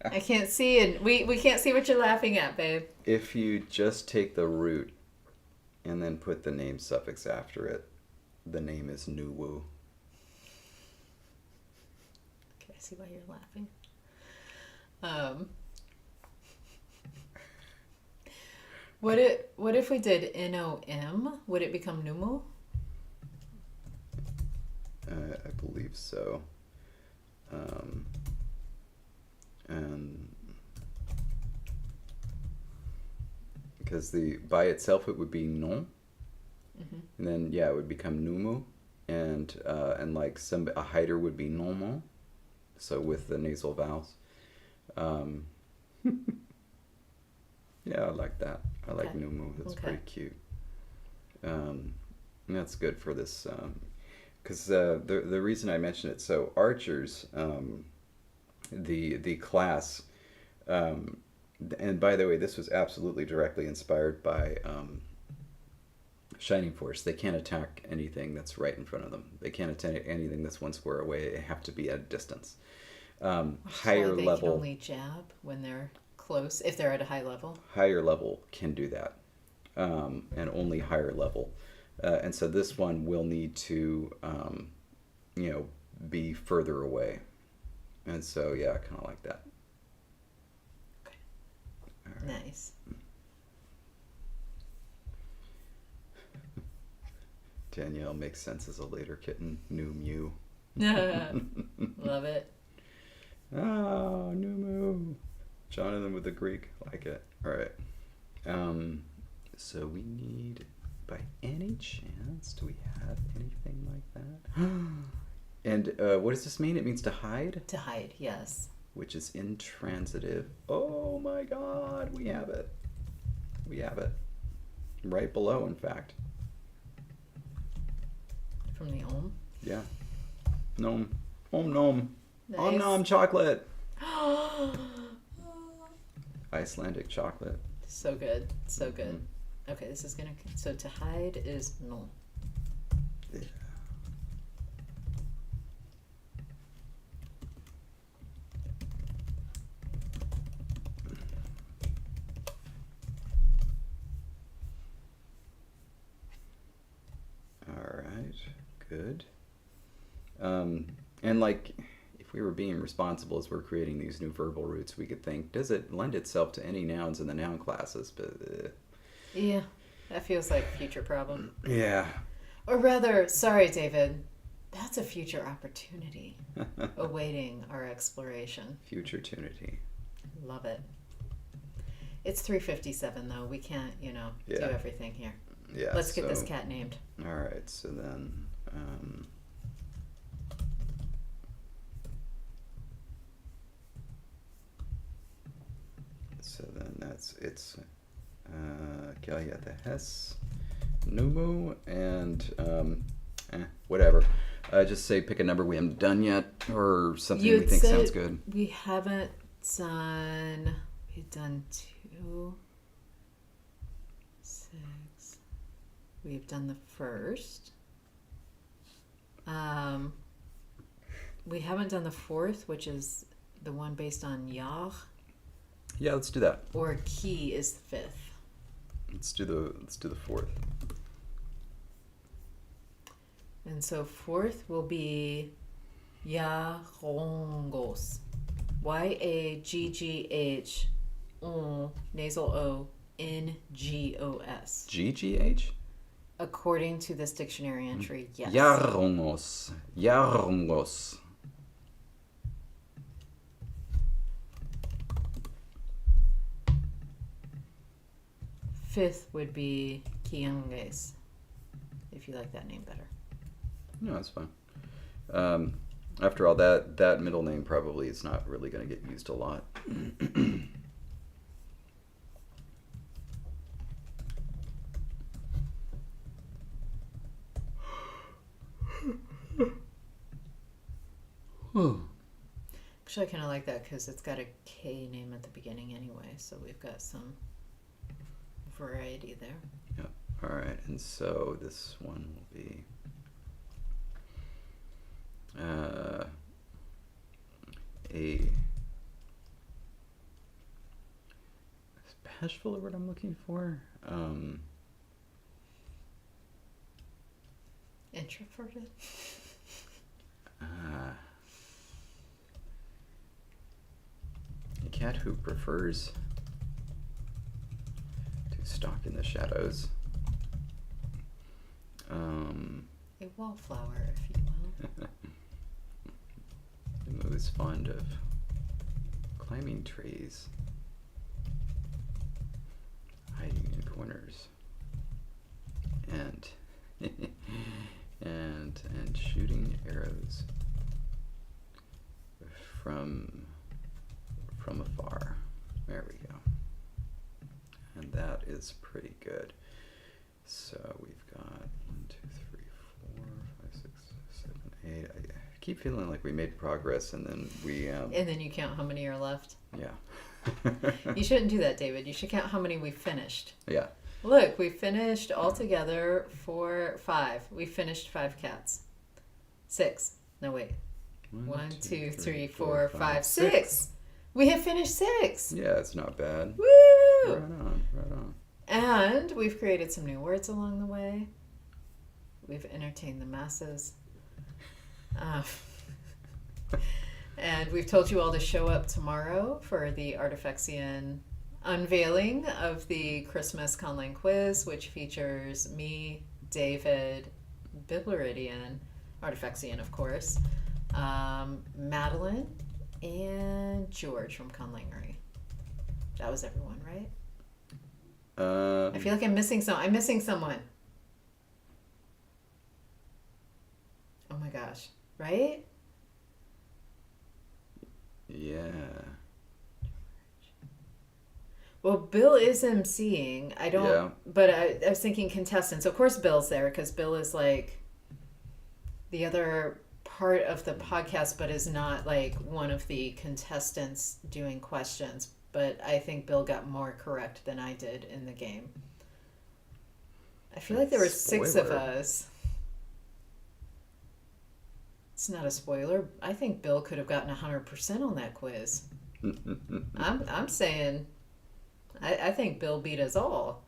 I can't see, and we can't see what you're laughing at, babe. If you just take the root and then put the name suffix after it, the name is Nuwu. Okay, I see why you're laughing. What if we did N-O-M? Would it become Numu? I believe so. And because by itself it would be non, and then it would become numu, and like a hider would be nomo, so with the nasal vowels. Yeah, I like that. I like Okay. numu. That's Okay. pretty cute. And that's good for this, because the reason I mentioned it. So archers, the class, and by the way, this was absolutely directly inspired by Shining Force. They can't attack anything that's right in front of them. They can't attack anything that's one square away. They have to be at a distance. Higher they level. can only jab when they're close, if they're at a high level. Higher level can do that, and only higher level. And so this one will need to, be further away. And so, yeah, I kind of like that. Okay. Nice. Danielle makes sense as a later kitten. New Mew. Love it. Oh, New Moo. Jonathan with the Greek. Like it. All right. So we need, by any chance, do we have anything like that? And what does this mean? It means to hide? To hide, yes. Which is intransitive. Oh my God, we have it. We have it. Right below, in fact. From the Om? Yeah. Nom. Om nom. Nice. Om nom chocolate. Icelandic chocolate. So good. So good. Okay, this is gonna. So to hide is no. Yeah. All right. Good. And like, if we were being responsible as we're creating these new verbal roots, we could think, does it lend itself to any nouns in the noun classes? But Yeah, that feels like a future problem. yeah. Or rather, sorry, David, that's a future opportunity awaiting our exploration. Future tunity. Love it. It's 3:57 though. We can't, do Yeah. everything here. Yeah. Let's get this cat named. All right. So then. So then it's Käye Hess, Numu, and whatever. Just say pick a number we haven't done yet, or something we think sounds good. We haven't done. We've done 2, 6. We've done the first. We haven't done the 4th, which is the one based on Yah. Yeah, let's do that. Or Ki is the 5th. Let's do the 4th. And so 4th will be Yaghongos. Yaggh nasal O Ngos. GGH? According to this dictionary entry, yes. Yarongos. Yarongos. Fifth would be Kianges, if you like that name better. No, that's fine. After all, that middle name probably is not really going to get used a lot. Actually, I kind of like that because it's got a K name at the beginning anyway, so we've got some variety there. Yep. All right, and so this one will be a bashful word I'm looking for. Introverted? A cat who prefers to stalk in the shadows. A wallflower, if you will. Who's fond of climbing trees, hiding in corners, and and shooting arrows from afar. There we go. And that is pretty good. So we've got 1, 2, 3, 4, 5, 6, 7, 8. I keep feeling like we made progress, and then we. And then you count how many are left. Yeah. You shouldn't do that, David. You should count how many we finished. Yeah. Look, we finished altogether 5. We finished 5 cats. 6. No, wait. 1, 2, 3, 4, 5, 6. We have finished 6. Yeah, it's not bad. Woo! Right on, right on. And we've created some new words along the way. We've entertained the masses. And we've told you all to show up tomorrow for the Artifexian unveiling of the Christmas Conlang quiz, which features me, David, Bibleridian, Artifexian, of course, Madeline, and George from Conlangery. That was everyone, right? I feel like I'm missing someone. Oh my gosh. Right? Yeah. Well, Bill is emceeing. I don't, Yeah. but I was thinking contestants. Of course, Bill's there because Bill is like the other part of the podcast, but is not like one of the contestants doing questions. But I think Bill got more correct than I did in the game. I feel like there were 6 of Spoiler. us. It's not a spoiler. I think Bill could have gotten 100% on that quiz. I'm saying, I think Bill beat us all.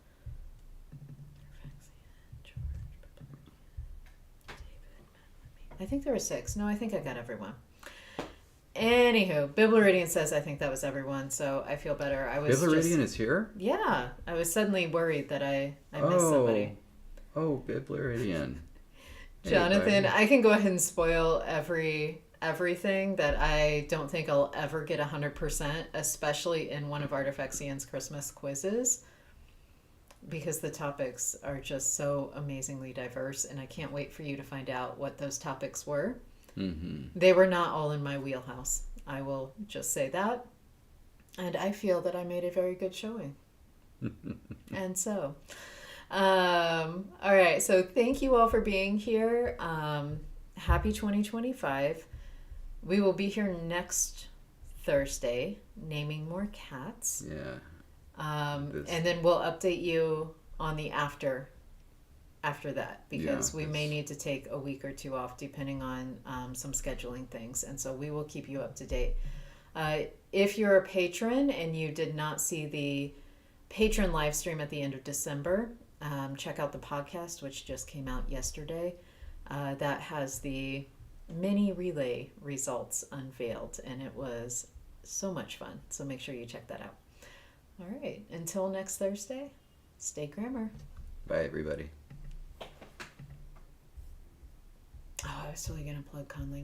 I think there were 6. No, I think I got everyone. Anywho, Bibleridian says I think that was everyone, so I feel better. I was Bibleridian is here? Yeah, I was suddenly worried that I missed somebody. Oh, Bibleridian. Jonathan, Hey, I can go ahead and spoil everything that I don't think I'll ever get 100%, especially in one of Artifexian's Christmas quizzes, because the topics are just so amazingly diverse, and I can't wait for you to find out what those topics were. Mm-hmm. They were not all in my wheelhouse. I will just say that. And I feel that I made a very good showing. And so, all right. So thank you all for being here. Happy 2025. We will be here next Thursday, naming more cats. Yeah. And then we'll update you on the after that, because we may need to take a week or 2 off depending on some scheduling things, and so we will keep you up to date. If you're a patron and you did not see the patron live stream at the end of December, check out the podcast, which just came out yesterday. That has the mini relay results unveiled, and it was so much fun, so make sure you check that out. All right, until next Thursday, stay grammar. Bye, everybody. Oh, I was totally going to plug Conlang